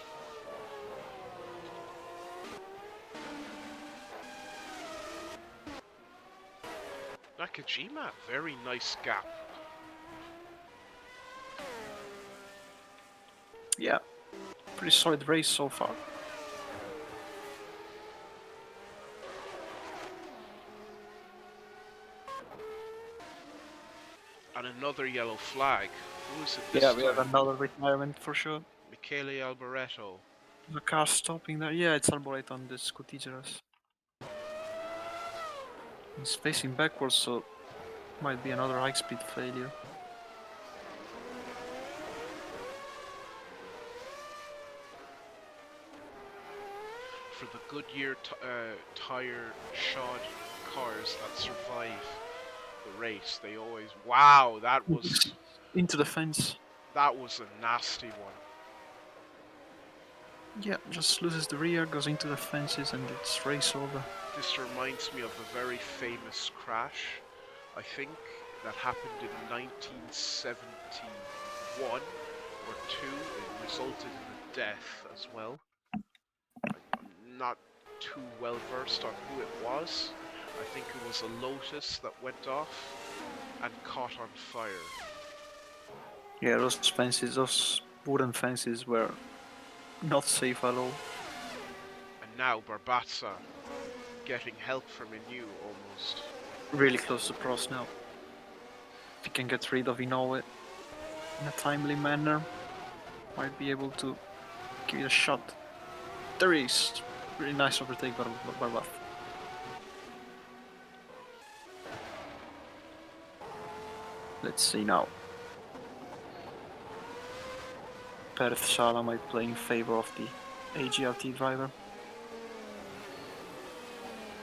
S1: Nakajima, very nice gap.
S2: Yeah, pretty solid race so far.
S1: And another yellow flag. Who is it this
S2: Yeah,
S1: time?
S2: we have another retirement for sure.
S1: Michele Alboreto.
S2: The car stopping there. Yeah, it's Alboreto on the Scutigeras. He's facing backwards, so might be another high-speed failure.
S1: For the Goodyear tire shod cars that survive the race, they always... Wow, that was...
S2: Into the fence.
S1: That was a nasty one.
S2: Yeah, just loses the rear, goes into the fences, and it's race over.
S1: This reminds me of a very famous crash. I think that happened in 1971 or 2. It resulted in a death as well. I'm not too well versed on who it was. I think it was a Lotus that went off and caught on fire.
S2: Yeah, those fences, those wooden fences were not safe at all.
S1: And now Barbatza getting help from Inu almost.
S2: Really close to Prost now. If he can get rid of Inoue in a timely manner, might be able to give it a shot. There is really nice overtake by Barbat. Let's see now. Perth Sala might play in favor of the AGRT driver.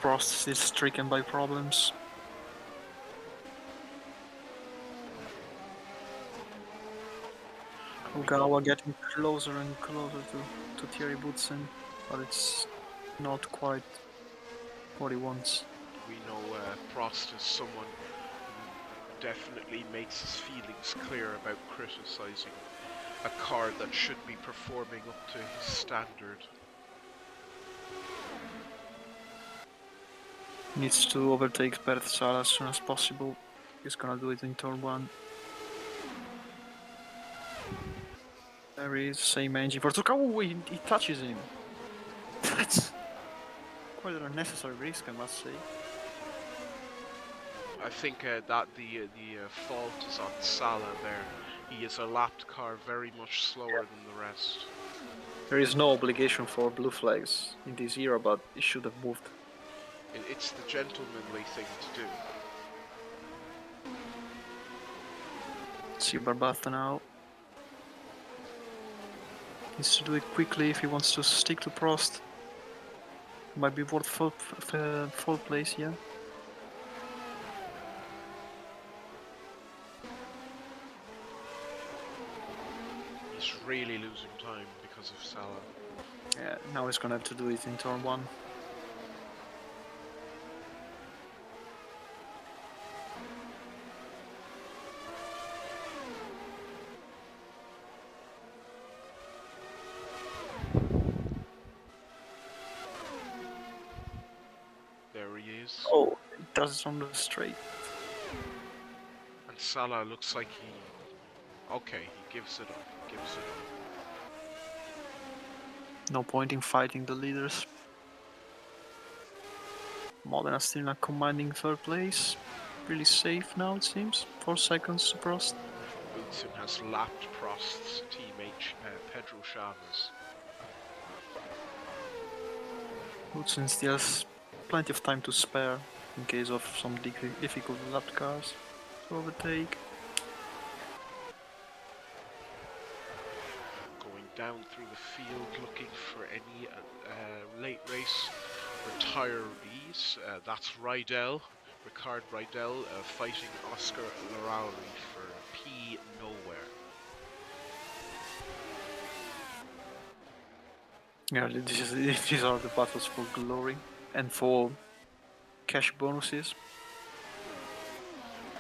S2: Prost is stricken by problems. Ogawa getting closer and closer to Thierry Boutsen, but it's not quite what he wants.
S1: We know Prost is someone who definitely makes his feelings clear about criticising a car that should be performing up to his standard.
S2: Needs to overtake Perth Sala as soon as possible. He's gonna do it in turn 1. There he is, same engine for Tsuka. Oh, he touches him. That's quite an unnecessary risk, I must say.
S1: I think that the fault is on Salah there. He is a lapped car very much slower than the rest.
S2: There is no obligation for blue flags in this era, but he should have moved.
S1: It's the gentlemanly thing to do.
S2: See Barbatha now. Needs to do it quickly if he wants to stick to Prost. Might be worth fourth place, yeah.
S1: He's really losing time because of Salah.
S2: Yeah, now he's gonna have to do it in turn 1.
S1: There he is.
S2: Oh, he does it on the straight.
S1: And Salah looks like he... Okay, he gives it up, gives it up.
S2: No point in fighting the leaders. Modena still in a commanding third place. Really safe now, it seems. 4 seconds to Prost.
S1: Boutsen has lapped Prost's teammate Pedro Chavez.
S2: Boutsen still has plenty of time to spare in case of some difficult lapped cars to overtake.
S1: Going down through the field looking for any late race retirees. That's Rydell, Ricard Rydell, fighting Oscar Larauri for P Nowhere.
S2: Yeah, these are the battles for glory and for cash bonuses.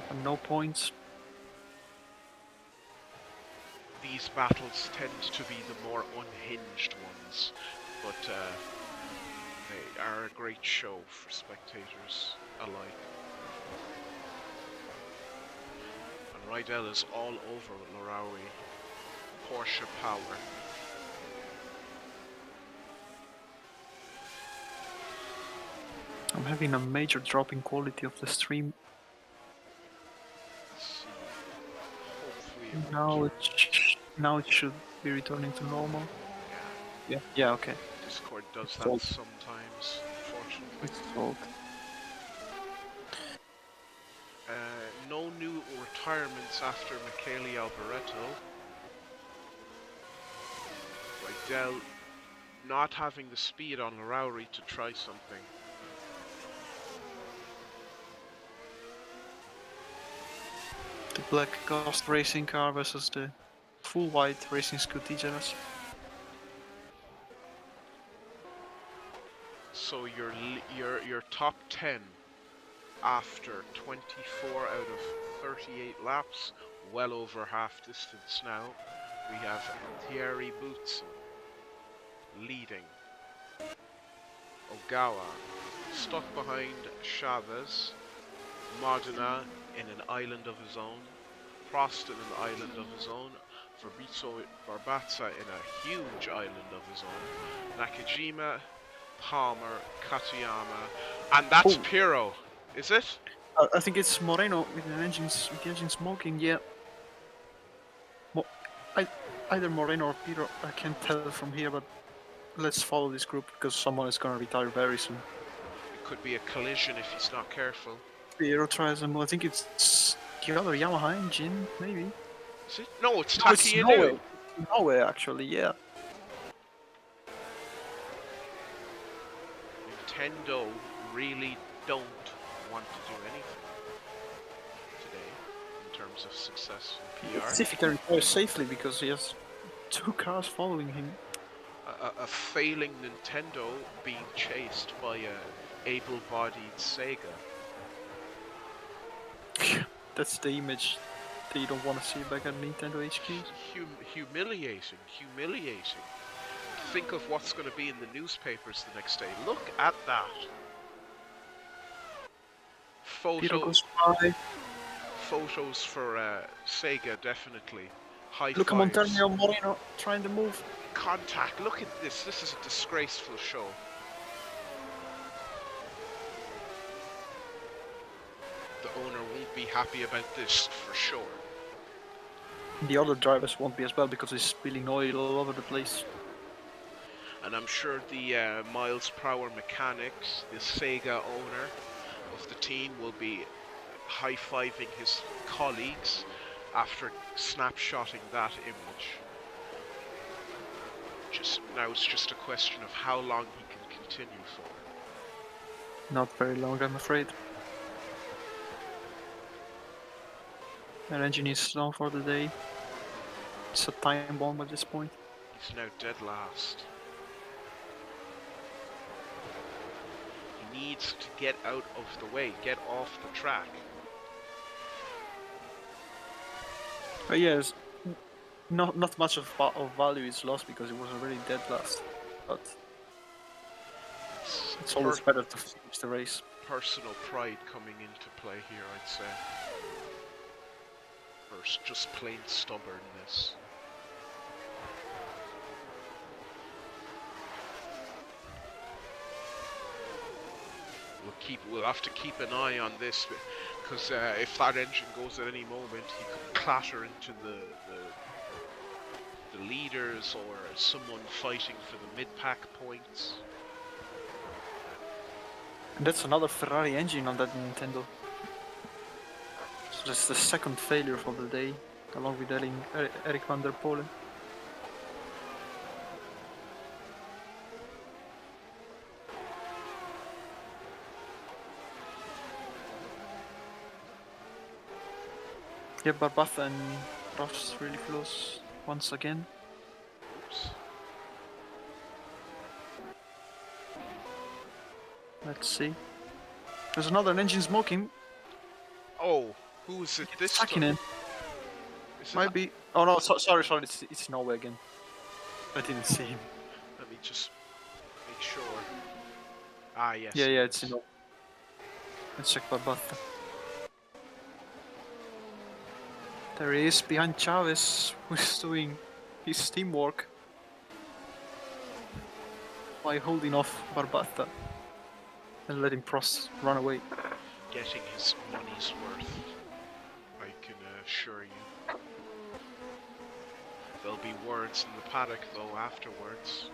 S2: And no points.
S1: These battles tend to be the more unhinged ones, but they are a great show for spectators alike. And Rydell is all over Larawi. Porsche power.
S2: I'm having a major drop in quality of the stream.
S1: Let's see. Hopefully
S2: Now it should be returning to normal.
S1: Yeah.
S2: Yeah, okay.
S1: Discord does
S2: It's
S1: that
S2: fault.
S1: sometimes, unfortunately.
S2: It's fault.
S1: No new retirements after Michele Alboreto. Rydell not having the speed on Larauri to try something.
S2: The black Ghost racing car versus the full white racing Scutigeras.
S1: So your top 10 after 24 out of 38 laps, well over half distance now. We have Thierry Boutsen leading. Ogawa stuck behind Chavez, Modena in an island of his own, Prost in an island of his own, Fabrizio Barbazza in a huge island of his own, Nakajima, Palmer, Katayama, and that's
S2: Oh.
S1: Piro, is it?
S2: I think it's Moreno with the engine smoking. Yeah. Mo- I, either Moreno or Piro. I can't tell from here, but let's follow this group because someone is gonna retire very soon.
S1: It could be a collision if he's not careful.
S2: Piro tries and I think it's the other Yamaha engine, maybe.
S1: Is it? No, it's
S2: No, it's
S1: Taki
S2: Norway.
S1: Inu.
S2: Norway, actually. Yeah.
S1: Nintendo really don't want to do anything today in terms of successful PR.
S2: See if he can retire safely because he has 2 cars following him.
S1: A failing Nintendo being chased by a able-bodied Sega.
S2: That's the image that you don't want to see back at Nintendo HQ.
S1: Humiliating, humiliating. Think of what's going to be in the newspapers the next day. Look at that.
S2: Piro goes by.
S1: Photos for Sega, definitely. High
S2: Luca
S1: fives.
S2: Montaño Moreno trying to move.
S1: Contact. Look at this. This is a disgraceful show. The owner won't be happy about this for sure.
S2: The other drivers won't be as well because he's spilling oil all over the place.
S1: And I'm sure the miles per hour mechanics, the Sega owner of the team, will be high-fiving his colleagues after snapshotting that image. Now it's just a question of how long he can continue for.
S2: Not very long, I'm afraid. Their engine is down for the day. It's a time bomb at this point.
S1: He's now dead last. He needs to get out of the way, get off the track.
S2: But yes, not much of value is lost because it was already dead last. But it's always better to finish the race.
S1: Personal pride coming into play here, I'd say. Or just plain stubbornness. We'll have to keep an eye on this because if that engine goes at any moment, he could clatter into the leaders or someone fighting for the mid-pack points.
S2: And that's another Ferrari engine on that Nintendo. So that's the second failure for the day, along with Eric van der Polen. Yeah, Barbazza and Prost really close once again.
S1: Oops.
S2: Let's see. There's another engine smoking.
S1: Oh, who is it this time?
S2: Sakinen. Might be. Oh no, sorry, it's Norway again. I didn't see him.
S1: Let me just make sure. Ah, yes.
S2: Yeah, it's Norway. Let's check Barbazza. There he is behind Chavez, who's doing his teamwork by holding off Barbazza and letting Prost run away.
S1: Getting his money's worth, I can assure you. There'll be words in the paddock though afterwards.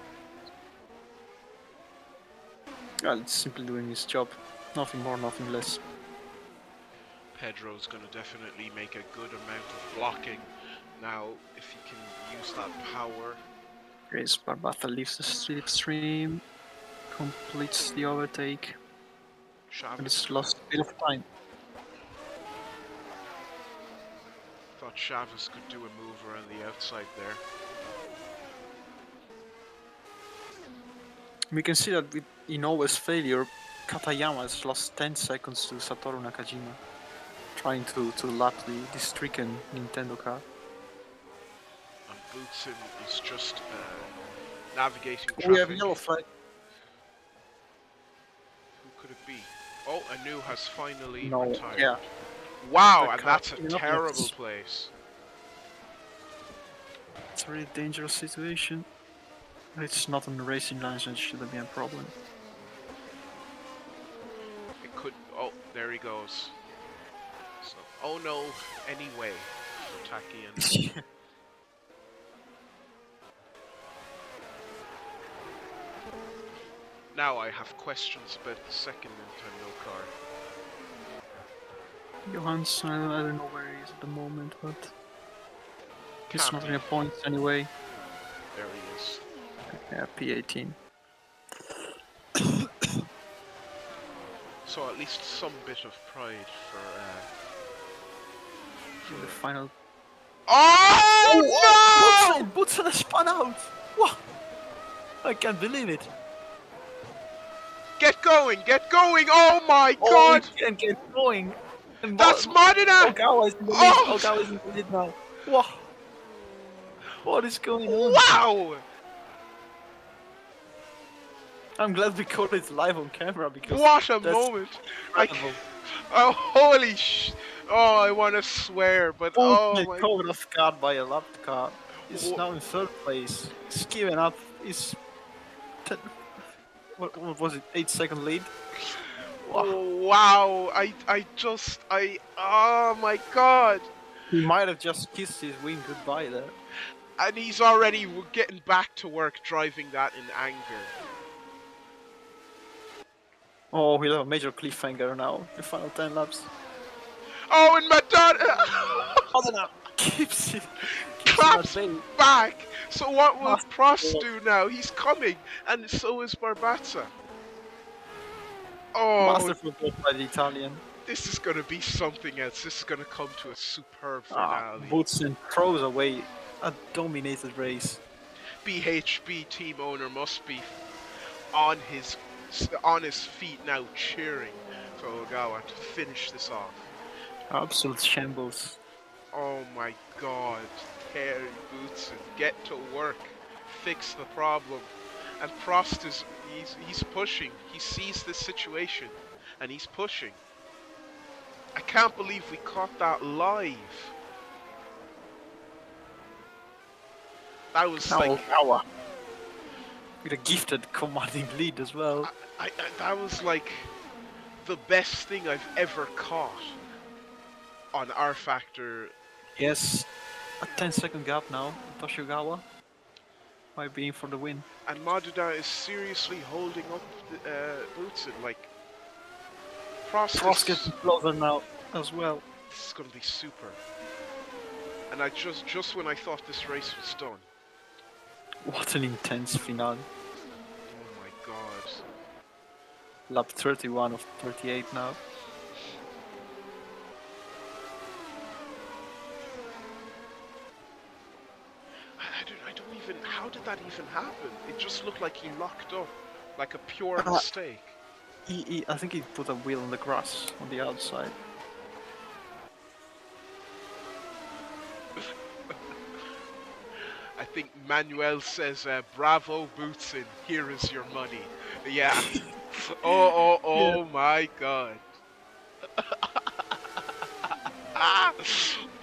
S2: Well, it's simply doing his job. Nothing more, nothing less.
S1: Pedro's going to definitely make a good amount of blocking now if he can use that power.
S2: Yes, Barbazza leaves the slipstream, completes the overtake, and it's lost a bit of time.
S1: Thought Chavez could do a move around the outside there.
S2: We can see that with Inoue's failure, Katayama has lost 10 seconds to Satoru Nakajima, trying to lap the stricken Nintendo car.
S1: And Bootsin is just navigating traffic.
S2: We have yellow flag.
S1: could it be? Oh, Anu has finally
S2: No,
S1: retired.
S2: yeah.
S1: Wow,
S2: The
S1: and
S2: car
S1: that's a
S2: cleaning up
S1: terrible
S2: next.
S1: place.
S2: It's a really dangerous situation. It's not on the racing lines, and it shouldn't be a problem.
S1: It could. Oh, there he goes. So, oh no, anyway, for Taki and now I have questions about the second Nintendo car.
S2: Johans, I don't know where he is at the moment, but it's
S1: Can't
S2: not
S1: be.
S2: in a points anyway.
S1: There he is.
S2: Yeah, P18.
S1: So at least some bit of pride
S2: In the final.
S1: Oh no!
S2: Boutsen has spun out! What? I can't believe it.
S1: Get going! Get going! Oh my
S2: Oh,
S1: god!
S2: we can't get going. And
S1: That's Madina!
S2: Ogawa is in the lead.
S1: Oh!
S2: Ogawa is in the lead now. What? What is going on?
S1: Wow!
S2: I'm glad we caught it live on camera because
S1: What a
S2: that's
S1: moment!
S2: incredible.
S1: Oh, holy Oh, I want to swear, but oh my...
S2: Caught off guard by a lap car. He's
S1: Wha-
S2: now in third place. He's giving up. He's what was it? 8-second lead. Wow.
S1: Wow! Oh my god!
S2: He might have just kissed his win goodbye there.
S1: And he's already getting back to work driving that in anger.
S2: Oh, we'll have a major cliffhanger now. The final 10 laps.
S1: Oh, and Madonna
S2: Madonna keeps it.
S1: claps back. So what will Prost do now? He's coming, and so is Barbazza. Oh,
S2: Masterful goal by the Italian.
S1: this is going to be something else. This is going to come to a superb finale.
S2: Boutsen throws away a dominated race.
S1: BHB team owner must be on his feet now, cheering for Ogawa to finish this off.
S2: Absolute shambles.
S1: Oh my god, Terry Boutsen, get to work, fix the problem. And Prost is, he's pushing, he sees this situation, and he's pushing. I can't believe we caught that live. That was like...
S2: Ogawa. With a gifted commanding lead as well.
S1: that was like the best thing I've ever caught on R Factor.
S2: Yes, a 10-second gap now. Toshigawa might be in for the win.
S1: And Maduda is seriously holding up Boutsen. Like,
S2: Prost gets closer now as well.
S1: This is going to be super. And I just when I thought this race was done.
S2: What an intense finale.
S1: Oh my god.
S2: Lap 31 of 38 now.
S1: I don't even... How did that even happen? It just looked like he locked up. Like a pure mistake.
S2: I think he put a wheel on the grass on the outside.
S1: I think Manuel says, bravo Boutsen, here is your money. Yeah. Oh my god.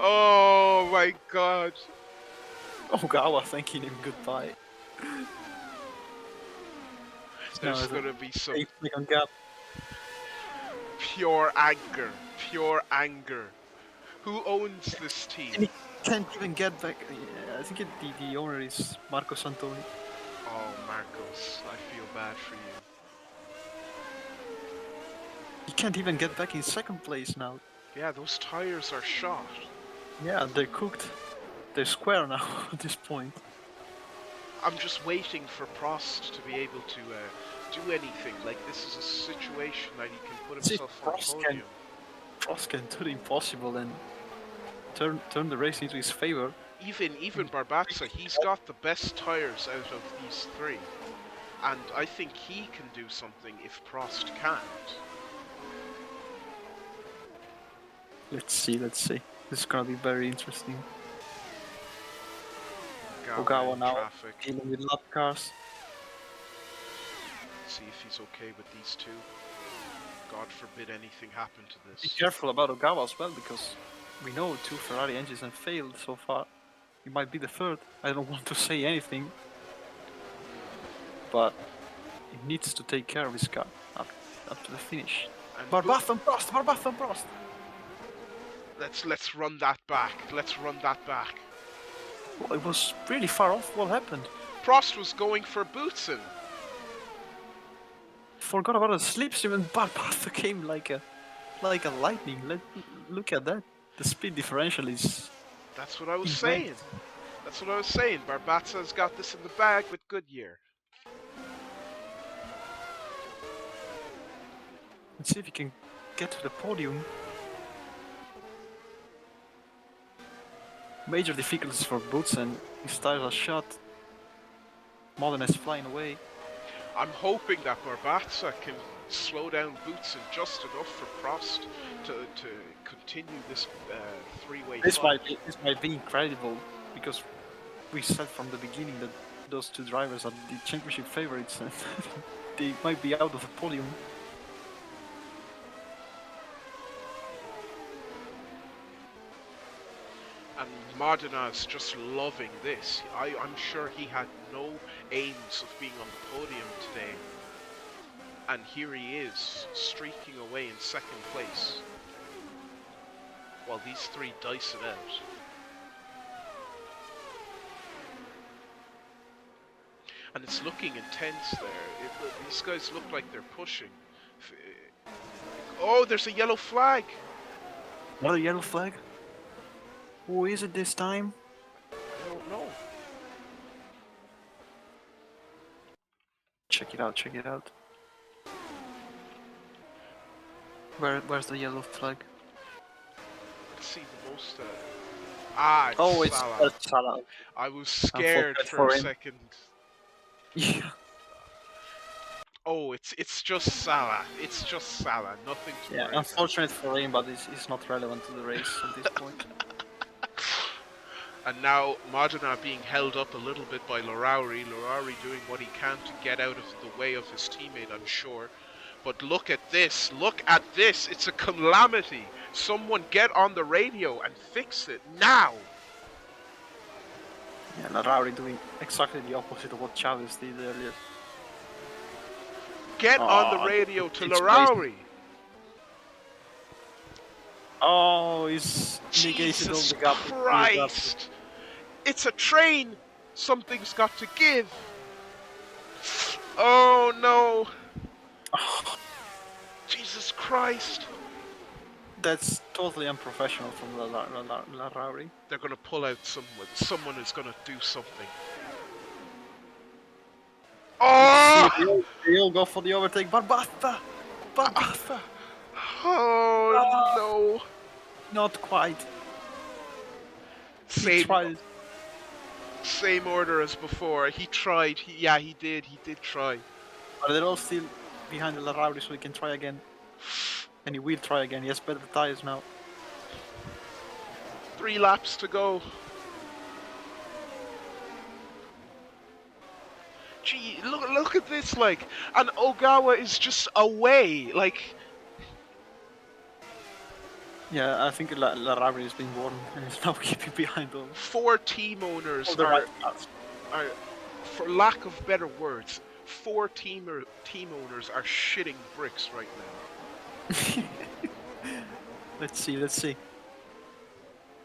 S1: Oh my god.
S2: Ogawa thanking him goodbye.
S1: There's gonna be some
S2: 8-second gap.
S1: pure anger. Pure anger. Who owns this team?
S2: And he can't even get back. Yeah, I think the owner is Marco Santoni.
S1: Oh, Marcos, I feel bad for you.
S2: He can't even get back in second place now.
S1: Yeah, those tires are shot.
S2: Yeah, they're cooked. They're square now at this point.
S1: I'm just waiting for Prost to be able to do anything. Like, this is a situation that he can put himself on the podium.
S2: Prost can do the impossible and turn the race into his favor.
S1: Even Barbazza, he's got the best tires out of these three. And I think he can do something if Prost can't.
S2: Let's see. This is gonna be very interesting. Ogawa now
S1: traffic.
S2: dealing with lap cars.
S1: See if he's okay with these two. God forbid anything happened to
S2: Be
S1: this.
S2: careful about Ogawa as well, because we know 2 Ferrari engines have failed so far. He might be the third. I don't want to say anything, but he needs to take care of his car up to the finish.
S1: And
S2: Barbath and Prost! Barbath and Prost!
S1: let's run that back. Let's run that back.
S2: Well, it was really far off. What happened?
S1: Prost was going for Boutsen.
S2: Forgot about the slipstream, and Barbath came like a lightning. Look at that. The speed differential is.
S1: That's what I was
S2: immense.
S1: saying. That's what I was saying. Barbazza's got this in the bag with Goodyear.
S2: Let's see if he can get to the podium. Major difficulties for Boutsen. His tires are shot. Modena is flying away.
S1: I'm hoping that Barbazza can slow down Boutsen just enough for Prost to continue this three-way fight.
S2: This might be incredible, because we said from the beginning that those 2 drivers are the championship favorites and they might be out of the podium.
S1: And Modena is just loving this. I'm sure he had no aims of being on the podium today. And here he is, streaking away in 2nd place. While these 3 dice it out. And it's looking intense there. These guys look like they're pushing. Oh, there's a yellow flag!
S2: Another yellow flag? Who is it this time?
S1: I don't know.
S2: Check it out, check it out. Where's the yellow flag?
S1: Let's see the most... it's Salah.
S2: It's Salah.
S1: I was scared
S2: Unfortunate
S1: for
S2: for
S1: a
S2: him.
S1: second.
S2: Yeah.
S1: Oh, it's just Salah. It's just Salah. Nothing to worry about.
S2: Unfortunate for him, but it's not relevant to the race at this point.
S1: And now Modena being held up a little bit by Larauri. Larauri doing what he can to get out of the way of his teammate, I'm sure. But look at this. Look at this. It's a calamity. Someone get on the radio and fix it now.
S2: Yeah, Larauri doing exactly the opposite of what Chavez did earlier.
S1: Get on the radio to Larauri.
S2: Oh, he's negated all
S1: Jesus
S2: the gap.
S1: Christ! It's a train! Something's got to give! Oh no! Jesus Christ!
S2: That's totally unprofessional from Larauri.
S1: They're gonna pull out someone. Someone is gonna do something. Oh!
S2: They all go for the overtake. Barbath!
S1: Oh no!
S2: Not quite.
S1: Same order as before. He tried. He did. He did try.
S2: But they're all still behind the Larauri, so he can try again. And he will try again. He has better tires now.
S1: 3 laps to go. Gee, look at this, like, and Ogawa is just away, like.
S2: Yeah, I think Larauri is being warned and is now keeping behind them.
S1: 4 team owners
S2: are,
S1: for lack of better words, 4 team owners are shitting bricks right now.
S2: Let's see. Let's see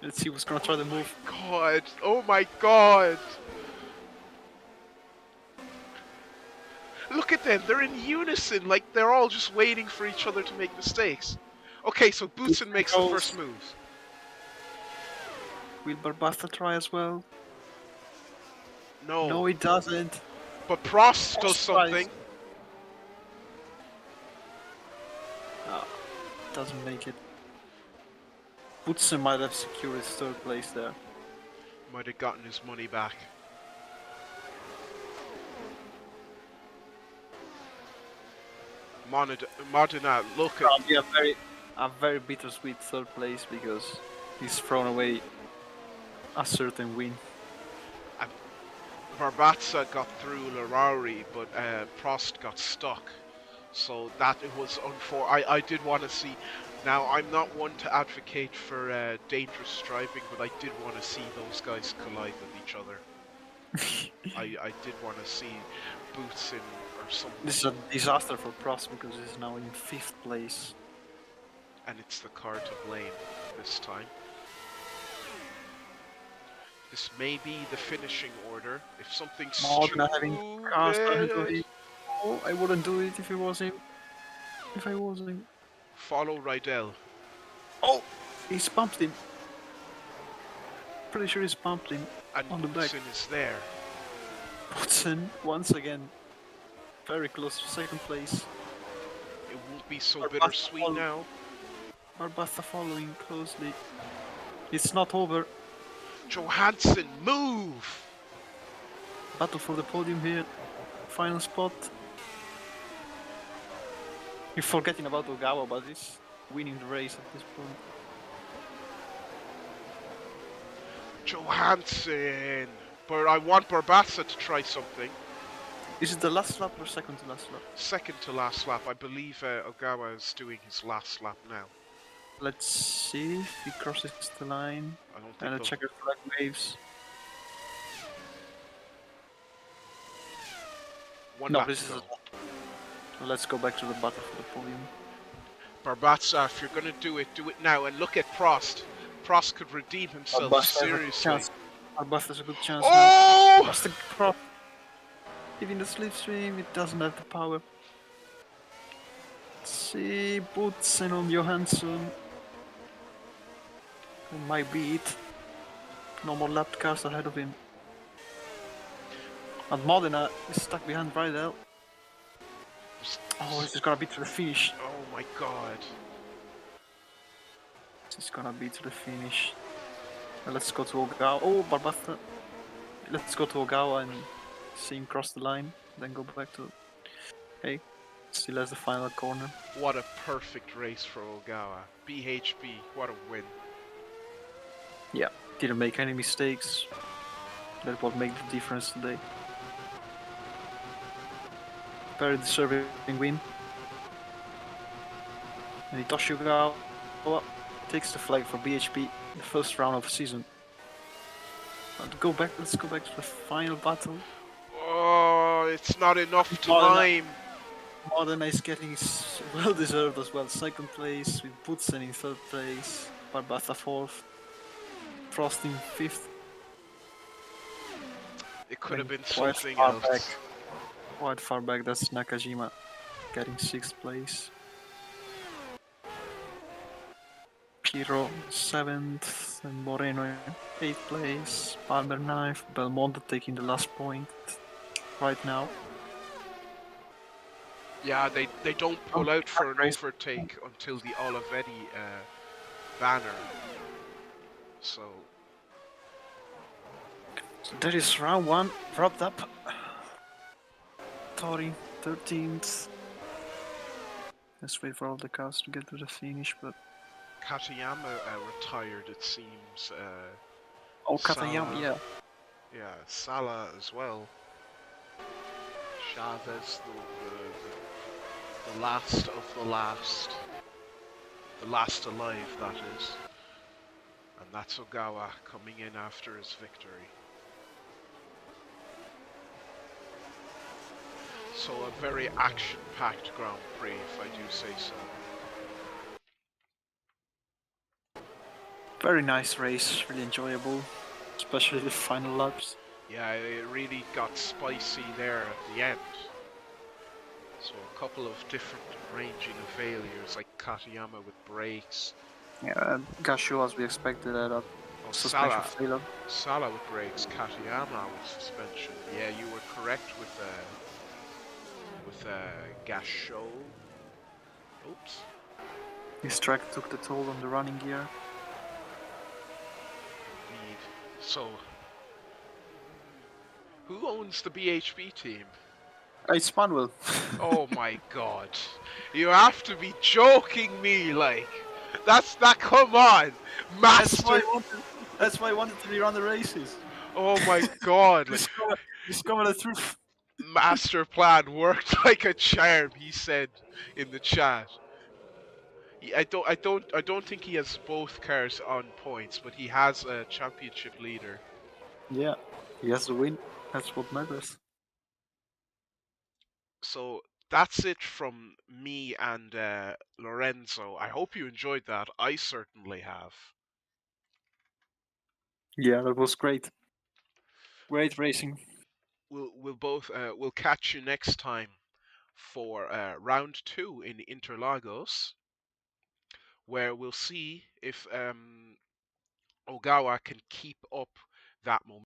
S2: who's gonna try the move.
S1: God, oh my God! Look at them, they're in unison, like they're all just waiting for each other to make mistakes. Okay, so Boutsen makes the first move.
S2: Will Barbath try as well?
S1: No.
S2: No, he doesn't.
S1: But Prost does something.
S2: No, doesn't make it. Boutsen might have secured his 3rd place there.
S1: Might have gotten his money back. Modena, look at...
S2: Yeah, a very bittersweet 3rd place because he's thrown away a certain win.
S1: Barbazza got through Larauri, but Prost got stuck. So that it was I did want to see. Now I'm not one to advocate for dangerous driving, but I did want to see those guys collide with each other. I did want to see Boots in or something.
S2: This is a disaster for Prost because he's now in 5th place.
S1: And it's the car to blame this time. This may be the finishing order. If something
S2: Modena having cars starting to
S1: stupid,
S2: hit. Oh, I wouldn't do it if it was him. If I was him.
S1: follow Rydell.
S2: Oh, he's bumped him. Pretty sure he's bumped him
S1: And
S2: on the back.
S1: Boutsen is there.
S2: Boutsen once again very close to 2nd place.
S1: It won't be so
S2: Barbassa
S1: bittersweet
S2: follow-
S1: now.
S2: Barbassa following closely. It's not over.
S1: Johansson, move!
S2: Battle for the podium here. Final spot. You're forgetting about Ogawa, but he's winning the race at this point.
S1: Johansson! But I want Barbassa to try something.
S2: Is it the last lap or second to last lap?
S1: Second to last lap. I believe Ogawa is doing his last lap now.
S2: Let's see if he crosses the line.
S1: I don't think
S2: And a
S1: they'll-
S2: checkered flag waves.
S1: One
S2: No,
S1: lap
S2: this
S1: to
S2: is.
S1: go.
S2: Let's go back to the battle for the podium.
S1: Barbassa, if you're going to do it now. And look at Prost. Prost could redeem himself, seriously.
S2: Barbassa has a good chance.
S1: Oh!
S2: Now. The Prost. Giving the slipstream, it doesn't have the power. Let's see, Boutsen on Johansson. It might be it. No more lapped cars ahead of him. And Modena is stuck behind Rydell. Oh, this is gonna be to the finish.
S1: Oh my god.
S2: This is gonna be to the finish. Let's go to Ogawa. Oh, Barbassa. Let's go to Ogawa and see him cross the line. Then go back to. Okay. Still has the final corner.
S1: What a perfect race for Ogawa. BHB, what a win.
S2: Yeah, didn't make any mistakes. That what made the difference today. Very deserving win. And Hitoshi Ogawa takes the flag for BHP in the first round of the season. Let's go back to the final battle.
S1: Oh, it's not enough time.
S2: Modena is getting well deserved as well. 2nd place with Boutsen in 3rd place. Barbassa 4th. Prost in 5th.
S1: It could have been
S2: Quite
S1: something
S2: far
S1: else.
S2: back. Quite far back, that's Nakajima getting 6th place. Piro 7th and Moreno in 8th place. Palmer 9th. Belmonte taking the last point right now.
S1: Yeah, they don't pull out for an overtake until the Olivetti banner. So
S2: That is round 1 wrapped up. Tori 13th. Let's wait for all the cars to get to the finish, but
S1: Katayama retired, it seems.
S2: Katayama,
S1: Sala.
S2: yeah.
S1: Yeah, Salah as well. Chavez, the last of the last. The last alive, that is. And that's Ogawa coming in after his victory. So a very action-packed Grand Prix, if I do say so.
S2: Very nice race, really enjoyable, especially the final laps.
S1: Yeah, it really got spicy there at the end. So a couple of different ranging of failures, like Katayama with brakes.
S2: Yeah, Gashu as we expected at a
S1: Oh,
S2: suspension failure.
S1: Salah with brakes, Katayama with suspension. Yeah, you were correct with Gasho. Oops.
S2: His track took the toll on the running gear.
S1: Indeed. So, who owns the BHB team?
S2: It's Manuel.
S1: Oh my god. You have to be joking me, like. Come on! Master!
S2: That's why I wanted to rerun the races.
S1: Oh my god. Like,
S2: Discover the truth.
S1: master plan worked like a charm, he said in the chat. I don't think he has both cars on points, but he has a championship leader.
S2: Yeah, he has the win. That's what matters.
S1: So that's it from me and Lorenzo. I hope you enjoyed that. I certainly have.
S2: Yeah, that was great. Great racing.
S1: We'll catch you next time for round 2 in Interlagos, where we'll see if Ogawa can keep up that momentum.